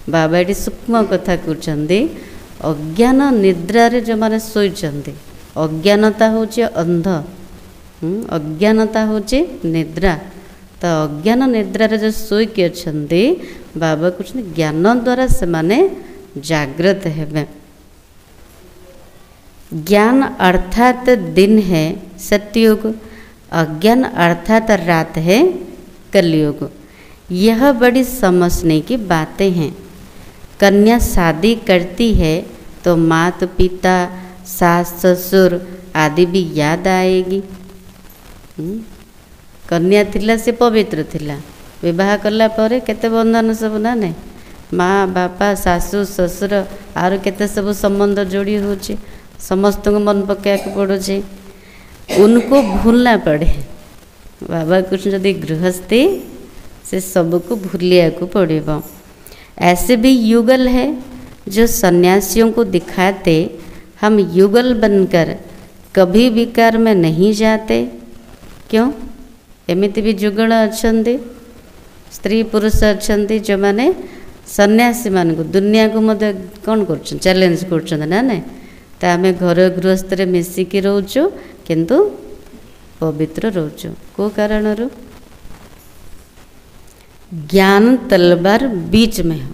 [SPEAKER 1] बाबा ये सूक्ष्म कथा कहते अज्ञान निद्रार जो मैंने शोचते अज्ञानता हूँ अंध अज्ञानता हूँ निद्रा तो अज्ञान निद्रार जो शोक अच्छा बाबा कहते ज्ञान द्वारा से माने जागृत है। ज्ञान अर्थात दिन है सत्ययुग, अज्ञान अर्थात रात है कलयुग। यह बड़ी समझने की बातें हैं। कन्या शादी करती है तो माता पिता सास ससुर आदि भी याद आएगी। कन्या थिला से पवित्र थिला, विवाह कला परे केते बंधन सब ना नहीं, माँ बापा सासू ससुर आर केते सब संबंध जोड़ी होचे, समस्त को मन पकड़ा पड़े, उनको भूलना पड़े। बाबा कुछ यदि गृहस्थी से सबको भूलिया को पड़ेगा। ऐसे भी युगल है जो सन्यासियों को दिखाते हम युगल बनकर कभी विकार में नहीं जाते। क्यों? एमिति भी जुगल अच्छंदी स्त्री पुरुष अच्छंदी जो माने सन्यासी मान को दुनिया को मध्य कौन कर चैलेंज कर ना नहीं, तो आम घर गृहस्थ मिसिकी रोचु किंतु पवित्र रोचु। को कारण रू? ज्ञान तलवार बीच में हो,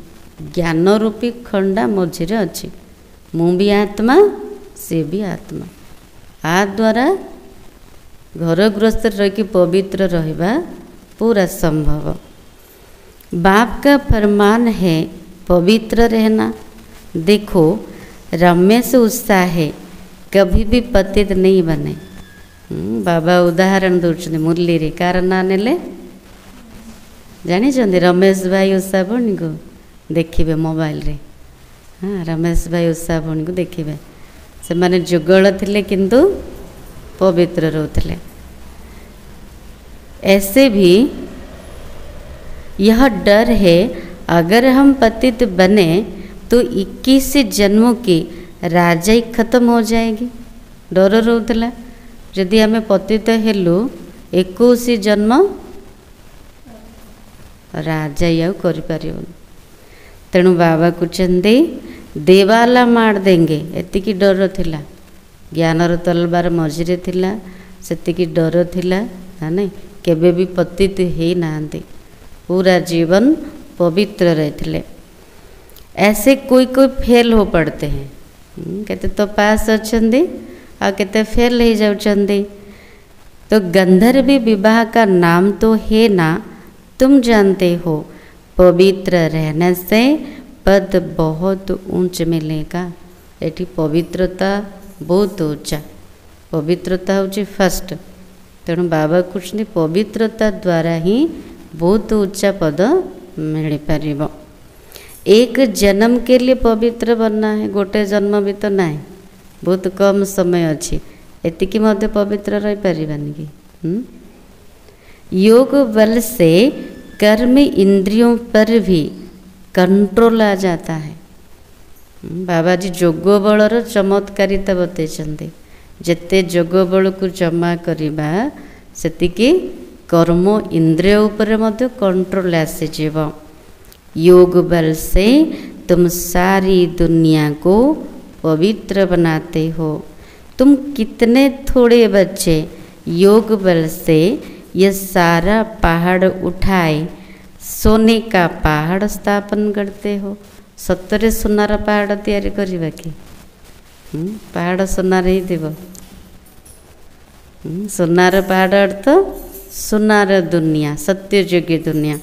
[SPEAKER 1] ज्ञान रूपी खंडा मझिरे अच्छी, मु भी आत्मा से भी आत्मा। आ द्वारा घर गृहस्थ रही पवित्र रहबा पूरा संभव। बाप का फरमान है पवित्र रहना। देखो रमेश उत्साह है कभी भी पतित नहीं बने। बाबा उदाहरण दूसरे मुरली रे कार ना नेले जानी रमेश भाई उत्साह भणी को देखिए मोबाइल रे। हाँ रमेश भाई उत्साह भणी को देखिए से माने जुगल थिले किंतु पवित्र रोते। ऐसे भी यह डर है अगर हम पतित बने तो 21 जन्मों की राजाई खत्म हो जाएगी। डर रोला यदि आम पतित हेलु 21 जन्म राजाई आउ कर तेणु बाबा कहते देवाला मार देंगे एतिकी डर थिला। ज्ञानर तलवार मझिरे थिला सेतिकी डर थिला नहीं, केबे भी पतित ही नांती, पूरा जीवन पवित्र रहते। ऐसे कोई कोई फेल हो पड़ते हैं, कहते तो पास अच्छे आ कहते फेल हो जाउछंदी। तो गंधर्व विवाह का नाम तो है ना, तुम जानते हो पवित्र रहने से पद बहुत ऊंच मिलेगा। एटी पवित्रता बहुत ऊंचा, पवित्रता हूँ फर्स्ट। तेणु बाबा कुछ नहीं पवित्रता द्वारा ही बहुत ऊंचा पद मिल पार। एक जन्म के लिए पवित्र बनना है, गोटे जन्म भी तो ना, बहुत कम समय अच्छी, एतिकी मध्य पवित्र रही पारिबानी कि। योग बल से कर्म इंद्रियों पर भी कंट्रोल आ जाता है। बाबा जी जोग बलर चमत्कारिता बतैछन्ते, जेते जोग बल को जमा करिबा सेतिकी कर्म इंद्रिय उपर मध्य कंट्रोल आसीजिव। योग बल से तुम सारी दुनिया को पवित्र बनाते हो। तुम कितने थोड़े बच्चे योग बल से ये सारा पहाड़ उठाए सोने का पहाड़ स्थापन करते हो। सतरे सोनार पहाड़ तैयारी करिबा कि? पहाड़ सोनार ही देव। सोनार पहाड़ अर्थ सोनार दुनिया, सत्ययोगी दुनिया।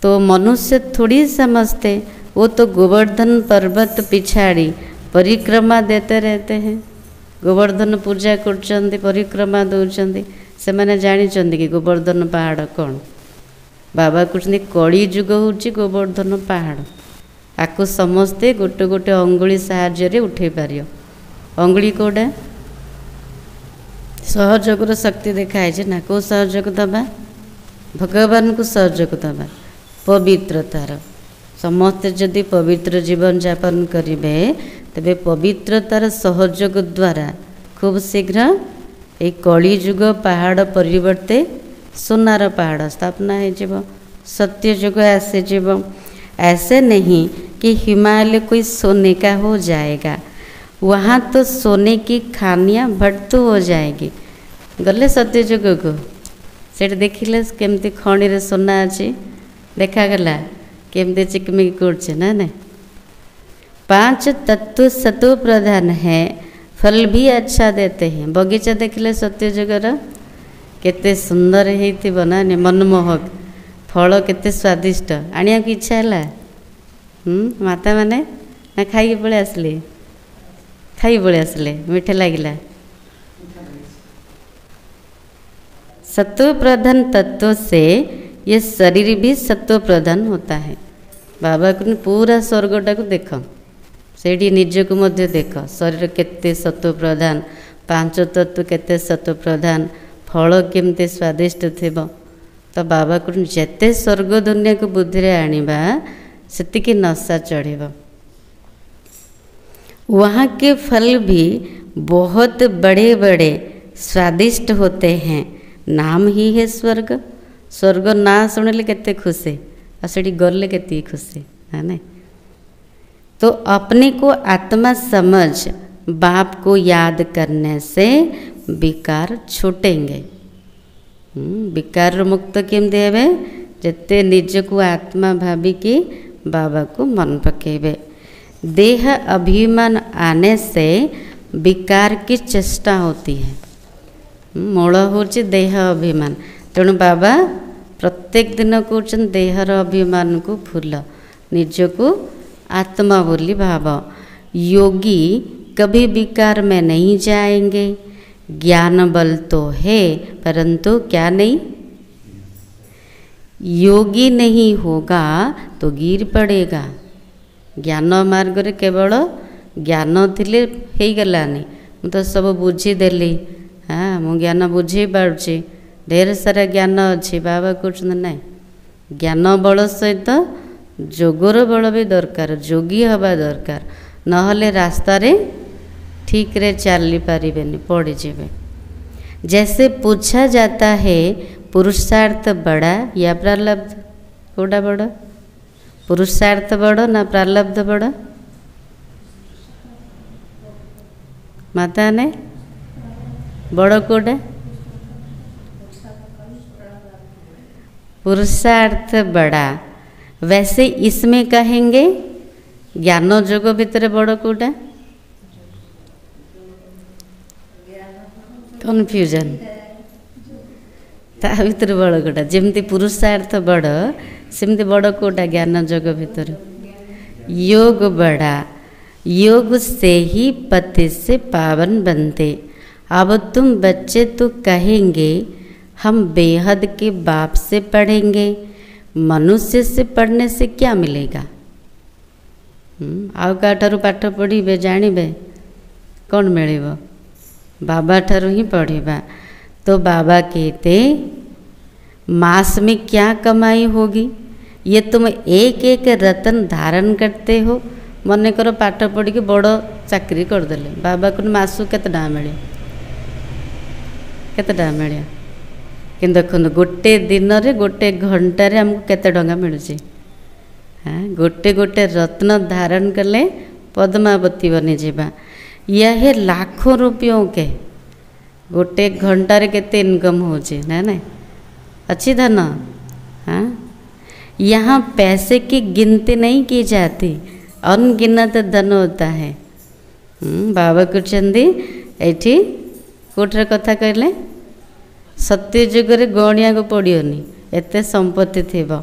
[SPEAKER 1] तो मनुष्य थोड़ी समझते, वो तो गोवर्धन पर्वत पिछाड़ी परिक्रमा देते रहते हैं। गोवर्धन पूजा कर परिक्रमा दौरान से मैंने जानी कि गोवर्धन पहाड़ कौन। बाबा कहते कली जुग हूँ गोवर्धन पहाड़, आपको समस्ते गोटे गोटे अंगुली साहाय्य उठे पार। अंगुली कौटा सहयोग शक्ति देखाई ना, कौ सहयोग दबा? भगवान को सहयोग दबा पवित्रतार। समस्ते जदि पवित्र जीवन यापन करेंगे तेरे पवित्रतार सहयोग द्वारा खूब शीघ्र एक कली जुग पहाड़ परिवर्ते सोनार पहाड़ स्थापना हो, सत्य जुग आसीज। ऐसे नहीं कि हिमालय कोई सोने का हो जाएगा, वहाँ तो सोने की खानियाँ भट्टू हो जाएगी। गले सत्यजुग को सेठ देखिले केमती खणी रे सोना अच्छी देखागला केमती चिकमिक कर ना नहीं। 5 तत्व सत्व प्रधान है, फल भी अच्छा देते हैं। बगीचा देखिले सत्यजुगर केते सुंदर है ना मनमोहक, फल केते स्वादिष्ट आनिया की इच्छा है। माता माने ना खाई पड़े आसले, खाई पड़े आसले मीठे लगिला। सत्व प्रधान तत्व से ये शरीर भी सत्व प्रधान होता है। बाबा को पूरा स्वर्गटा को देख, से निजक मध्य देख, शरीर केते सत्व प्रधान, 5 तत्व केते सत्व प्रधान, फल केमते स्वादिष्ट थिब। तो बाबा को जेते स्वर्ग दुनिया को बुद्धि रे आनिबा सेतिकी नशा चढ़ेब। वहाँ के फल भी बहुत बड़े बड़े स्वादिष्ट होते हैं। नाम ही है स्वर्ग। स्वर्ग ना शुणिले केते खुशी, और सेठी गले केते खुशी है ना। तो अपने को आत्मा समझ बाप को याद करने से विकार छूटेंगे। विकार मुक्त केमती हेबे? जेते निज को आत्मा भाविकी बाबा को मन पकेबे। देह अभिमान आने से विकार की चेष्टा होती है। मूल होची देह अभिमान। तेणु बाबा प्रत्येक दिन कहते देहर अभिमान को भूल, निज को आत्मा बोली भाव। योगी कभी विकार में नहीं जाएंगे। ज्ञान बल तो है परंतु क्या नहीं, योगी नहीं होगा तो गिर पड़ेगा। ज्ञान मार्ग रे केवल ज्ञान थिले हे गलानी, मु तो सब बुझीदेली। हाँ मु ज्ञान बुझी पारुछि, ढेर सारा ज्ञान अच्छी। बाबा कहते ना ज्ञान बल सहित जोगर बल भी दरकार, जोगी हवा दरकार, नहले रास्ता रे ठीक रे चली पारिबेनी, पड़ी जेबे। जैसे पूछा जाता है पुरुषार्थ बड़ा या प्रारब्ध, कोड़ा बड़ा? पुरुषार्थ बड़ा ना प्रारब्ध बड़ा? माता ने बड़ कोड़ा? पुरुषार्थ बड़ा। वैसे इसमें कहेंगे ज्ञान जोग भितर बड़ कोड़ा? कन्फ्यूजन। ता भीतर बड़ कोटा? जमती पुरुषार्थ बड़ सेमती बड़ कोटा ज्ञान जोग भितर? योग बड़ा। योग से ही पति से पावन बनते। अब तुम बच्चे तो कहेंगे हम बेहद के बाप से पढ़ेंगे, मनुष्य से पढ़ने से क्या मिलेगा? आउ का ठारू पाठ पढ़िबे जानिबे कौन मिलेबो? बाबा ठारू ही पढ़िबा। तो बाबा कहते मास में क्या कमाई होगी? ये तुम एक एक रतन धारण करते हो। मन करो पाठ पढ़ी के बड़ चाकरी करदेले, बाबा को मासु केते टका मिले? केते टका मिले? कि देखो गोटे दिन रे गोटे घंटे आमको केते टका मिलुची? हाँ गोटे गोटे रत्न धारण कले पद्मावती बनी जावा। यह लाखों रुपयों के गोटे घंटारे केते इनकम होचे ना ना अच्छी धन। हाँ यहाँ पैसे की गिनती नहीं की जाती, अनगिनत धन होता है। बाबा कहते एठी कोठर कथा कहले सत्यजुग रे गणिया को पड़ियोनी एते संपत्ति थिबो।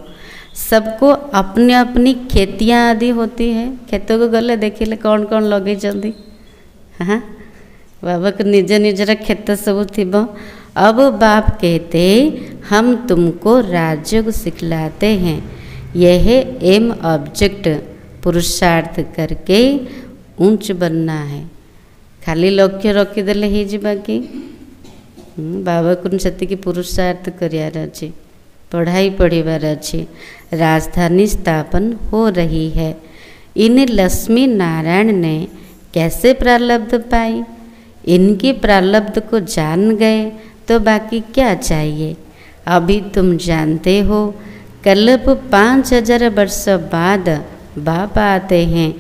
[SPEAKER 1] सबको अपनी अपनी खेतियाँ आदि होती है। खेत को गले देखिले कौन कौन लगे जल्दी। हाँ बाबा को निज निजर खेत सब थिबो। अब बाप कहते हम तुमको राजयोग सिखलाते हैं। यह एम ऑब्जेक्ट पुरुषार्थ करके ऊंच बनना है। खाली लक्ष्य रखीदेले ही जीवा कि बाबा को से पुरुषार्थ करार अच्छे, पढ़ाई पढ़ार अच्छे। राजधानी स्थापन हो रही है। इन लक्ष्मी नारायण ने कैसे प्रारब्ध पाई? इनकी प्रारब्ध को जान गए तो बाकी क्या चाहिए? अभी तुम जानते हो कल्प 5000 वर्ष बाद बाबा आते हैं,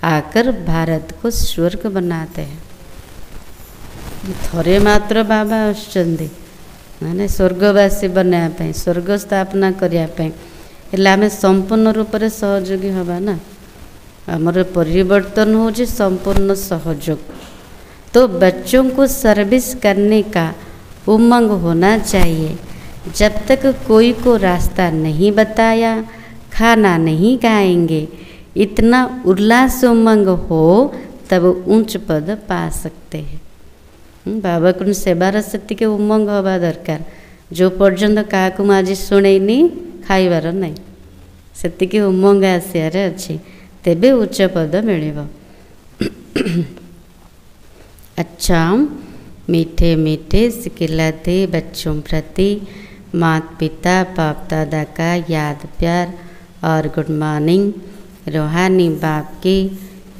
[SPEAKER 1] आकर भारत को स्वर्ग बनाते हैं। थरे मात्र बाबा आसुचंदी माने स्वर्गवासी बनाया स्वर्ग स्थापना करने आम संपूर्ण रूप से सहयोगी हवा ना। आमर परिवर्तन हो संपूर्ण सहयोग। तो बच्चों को सर्विस करने का उमंग होना चाहिए। जब तक कोई को रास्ता नहीं बताया, खाना नहीं खाएंगे, इतना उल्लास उमंग हो तब उच्च पद पा सकते हैं। बाबा को सेवार से उमंग हवा दरकार। जो पर्यंत क्या आज शुणेनी खाइबार नहीं से उमंग आसार अच्छे तेबे उच्च पद मिल। अच्छा, मीठे मीठे सिखलाते बच्चों प्रति माता पिता बाप दादा का याद प्यार और गुड मॉर्निंग। रूहानी बाप की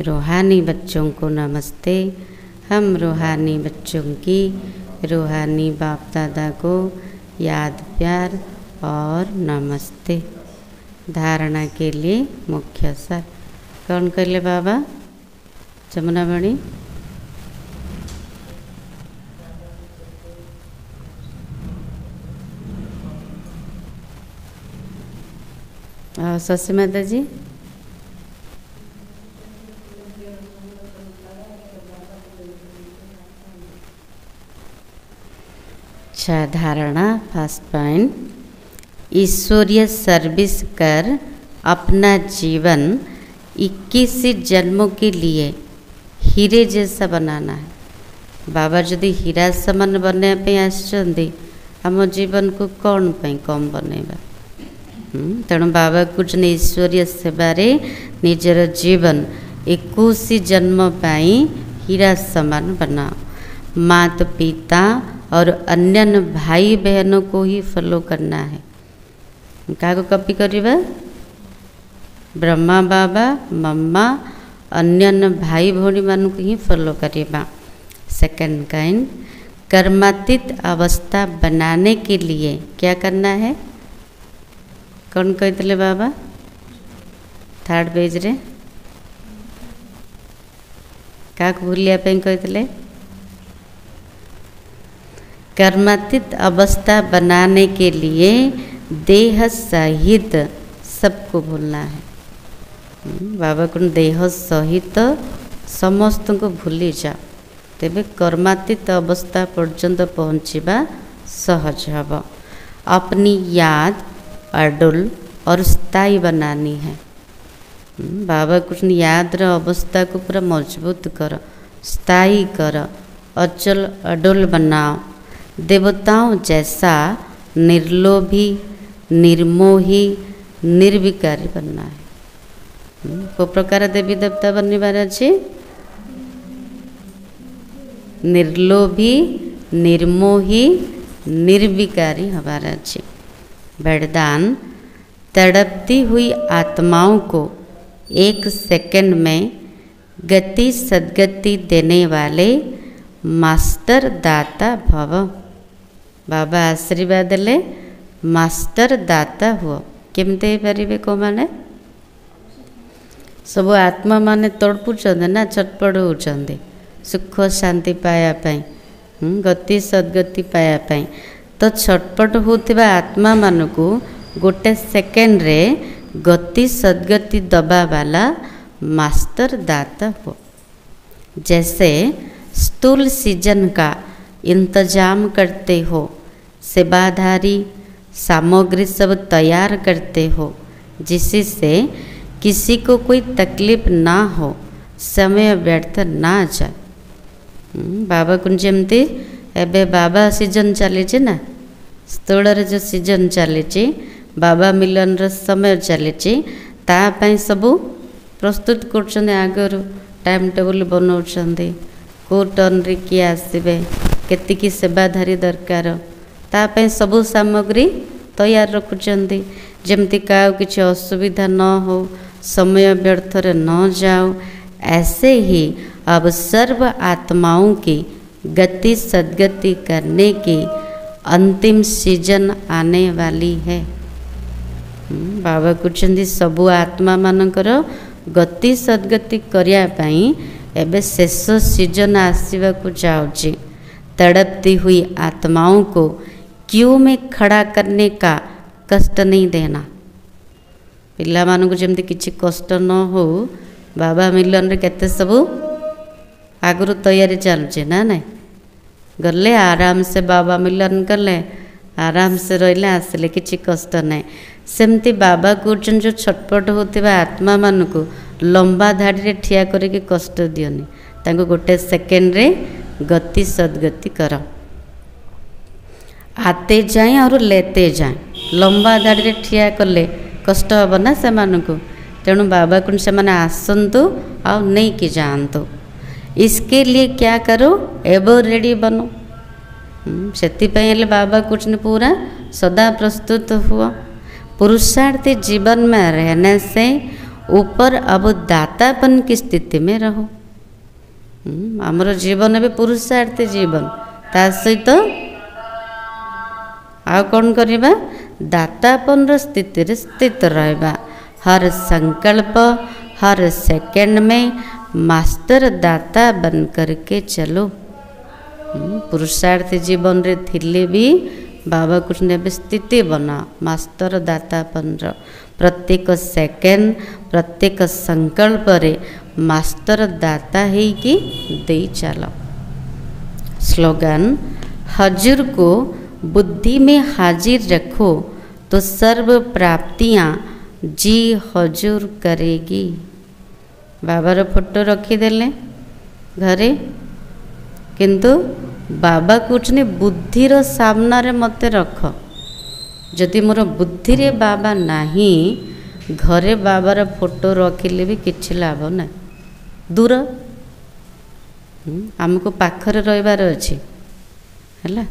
[SPEAKER 1] रूहानी बच्चों को नमस्ते। हम रूहानी बच्चों की रूहानी बाप दादा को याद प्यार और नमस्ते। धारणा के लिए मुख्य सार कौन कहले बाबा? जमुना बणी और शशि माता जी। अच्छा, धारणा फर्स्ट पॉइंट, ईश्वरीय सर्विस कर अपना जीवन 21 जन्मों के लिए हीरे जैसा बनाना है। बाबा जदि हीरा समान बनवाई आसुचंदी आम जीवन को कौन पे कम बनवा। तेणु बाबा कुछ ईश्वरीय सेवारे निजर जीवन 21 जन्म पाई हीरा समान बनाओ। माता पिता और अन्य भाई बहनों को ही फॉलो करना है। क्या को कॉपी करिबा? ब्रह्मा बाबा मम्मा अन्य भाई भौणी मान को ही फॉलो करिबा। सेकंड काइंड, कर्मातीत अवस्था बनाने के लिए क्या करना है? कौन कहते बाबा? थर्ड पेज रे क्या भूलिया कहते? कर्मातीत अवस्था बनाने के लिए देह सहित सबको भूलना है। बाबा को देह सहित समस्त को भूली जाओ, तेबे कर्मातीत अवस्था पर्यंत पहुँचवा सहज हब। अपनी याद अडुल और स्थायी बनानी है। बाबा कुछ याद अवस्था को पूरा मजबूत कर, स्थायी कर, अचल अडुल बनाओ। देवताओं जैसा निर्लोभी निर्मोही निर्विकारी बनना है। को प्रकार देवी देवता बनवार अच्छे? निर्लोभी निर्मोही निर्विकारी हमारा अच्छे। वरदान, तड़पती हुई आत्माओं को 1 सेकंड में गति सद्गति देने वाले मास्टर दाता भव। बाबा आशीर्वाद ले मास्टर दाता हुआ। केमते पारे को माने सब आत्मा माने तड़पुचंदे ना छटपट होचंदे सुख शांति पायापाई, गति सद्गति पायापाई। तो छटपट होतिबा आत्मा मान को गोटे सेकेंड रे गति सद्गति दबा वाला मास्टर दाता हो। जैसे स्थूल सीजन का इंतजाम करते हो, सेवाधारी सामग्री सब तैयार करते हो, जिससे किसी को कोई तकलीफ ना हो, समय व्यर्थ ना जाए। बाबा को जमती एबे बाबा सीजन चली ना, स्थूल जो सीजन चली बाबा मिलन समय चली तापाई सब प्रस्तुत कर आगर टाइम टेबल बनाऊँच को टर्न रे किए आसबे केतिकी सेवाधारी दरकार तापाई सबू सामग्री तैयार रखुचंदी जमती का किसी असुविधा न हो, समय व्यर्थरे न जाओ। ऐसे ही अब सर्व आत्माओं की गति सद्गति करने की अंतिम सीजन आने वाली है। बाबा कहते सबु आत्मा मानकर गति सद्गति करने एबे शेष सीजन आसवा को जाऊँगी। तड़पती हुई आत्माओं को क्यों में खड़ा करने का कष्ट नहीं देना। पिला मानू जमती किसी कष्ट न हो बाबा मिलन रे केते सबू आगुरी तैयारी चलुचे ना नहीं गले आराम से बाबा मिलन कले आराम से रहिले आसिले किसी कष्ट नहीं। सेमती बाबा कहते जो छटपट होता आत्मा मान को लंबा धाड़ी रे ठिया करके कष्ट दियोनी तांको गोटे सेकेंड रे गति सद्गति कर आते जाए और लेते जाए। लंबा धाड़ी रे ठिया कले कष्ट हम ना से मानू तेणु बाबा को से माने आसतु आ नहीं कि जातु। इसके लिए क्या करो एवं रेडी बनो। से बाबा कुछ नहीं पूरा सदा प्रस्तुत हुआ। पुरुषार्थी जीवन में रहने से ऊपर अब दातापन की स्थिति में रहो। आमर जीवन भी पुरुषार्थी जीवन ता सहित आ कौन करवा दातापन स्थिति रे स्थित रहबा। हर संकल्प हर सेकंड में मास्टर दाता बन करके चलो। पुरुषार्थी जीवन रे थिले भी बाबा कुछ ने स्थिति बना मास्टर दातापन प्रत्येक सेकेंड प्रत्येक संकल्प रे मास्टर दाता है कि दे चलो। स्लोगन हजूर को बुद्धि में हाजिर रखो तो सर्व प्राप्तियाँ जी हजूर करेगी। बाबार फोटो रखीदेले घरे किंतु बाबा कहते बुद्धिर सामने मत रख। जदि मोर बुद्धि रे बाबा नहीं घरे बाबार फोटो रखिले भी किछि लाभ ना। दूर आमको पाखरे रहिबार अछि हैला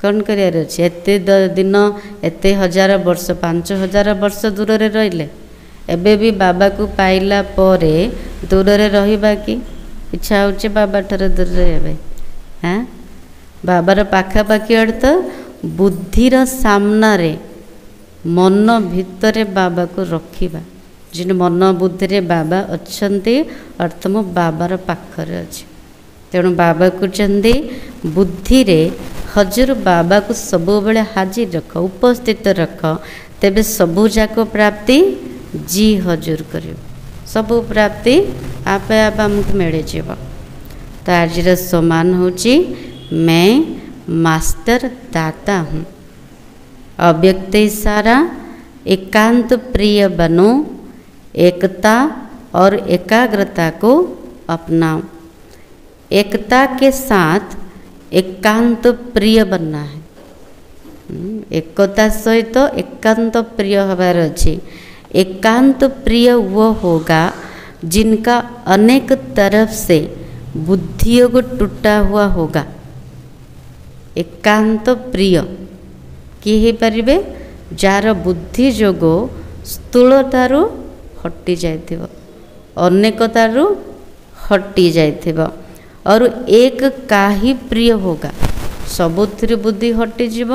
[SPEAKER 1] कौन करार अच्छे एते दिन एते हजार वर्ष 5000 वर्ष दूर रे रहिले एबे भी बाबा को पाइला परे दूर रे रहिबा की इच्छा होचे बाबा ठरे दूर रे हेबे। हाँ बाबार पाखापाखि अड़ तो बुद्धिर सामना रे मन भितरे बाबा को रखिबा। जिन मन बुद्धि रे बाबा अच्छंती अर्थ मो बाबार पाखरे अछि। तेणु बाबा कहते बुद्धि रे हजूर बाबा को सबु बेले हाजिर रख उपस्थित रख तेबे सबु जाक प्राप्ति जी हजूर कर सबु प्राप्ति आपे आप आमको मिल जाव। तो आज सम्मान होची मैं मास्टर दाता हूँ। अव्यक्त इशारा एकांत प्रिय बनो एकता और एकाग्रता को अपनाओ। एकता के साथ एकांत प्रिय बनना है। एकता सहित एकांत प्रिय हबार अच्छे। एकांत प्रिय वो होगा जिनका अनेक तरफ से बुद्धियों को टूटा हुआ होगा। एकांत प्रिय किए ही परिबे जार बुद्धि जोगो स्थूलतारू हटि जाइथिबो अनेकतारू हटि जाइथिबो और एक का ही प्रिय होगा। सबुथिर बुद्धि हटि जीव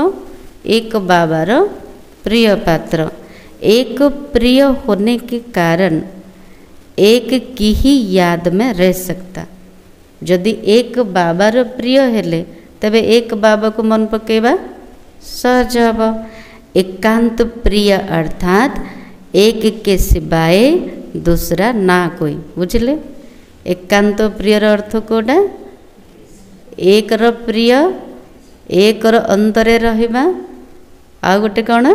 [SPEAKER 1] एक बाबार प्रिय पात्र। एक प्रिय होने के कारण एक की ही याद में रह सकता। यदि एक बाबार प्रिय हेले तबे एक बाबा को मन पकेबा सहज हब। एकांत प्रिय अर्थात एक के सिवाय दूसरा ना कोई। बुझले एकांत प्रियर अर्थ कोडा एक र प्रिय एक र अंतरे रहिबा आ गोटे कौन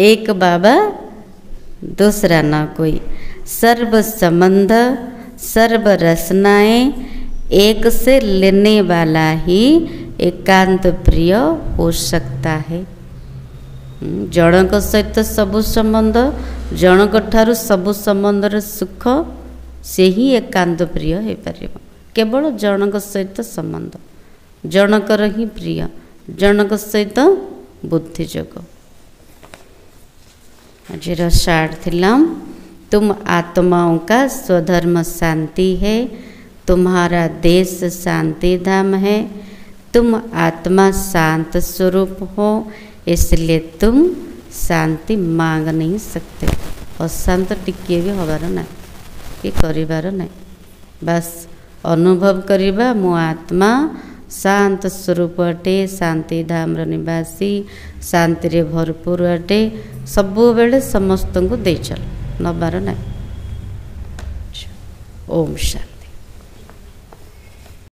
[SPEAKER 1] एक बाबा दूसरा ना कोई। सर्व संबंध सर्व रचनाएं एक से लेने वाला ही एकांत प्रिय हो सकता है। जनक सहित सबु संबंध जनक ठारू सबु संबंधर सुख से ही एकांत प्रिय हो पार। केवल जनक सहित संबंध जनकर ही प्रिय जनक सहित बुद्धि जोग। आज शार्ट थिला तुम आत्माओं का स्वधर्म शांति है। तुम्हारा देश शांति धाम है। तुम आत्मा शांत स्वरूप हो, इसलिए तुम शांति मांग नहीं सकते। अशांत टिके भी हबार ना कि करिवार ना, बस अनुभव करिबा मो आत्मा शांत स्वरूप अटे, शांति धाम निवासी, शांति रे भरपूर अटे, सबु बेले समस्त को दे चल नबार ना। ओम शांति।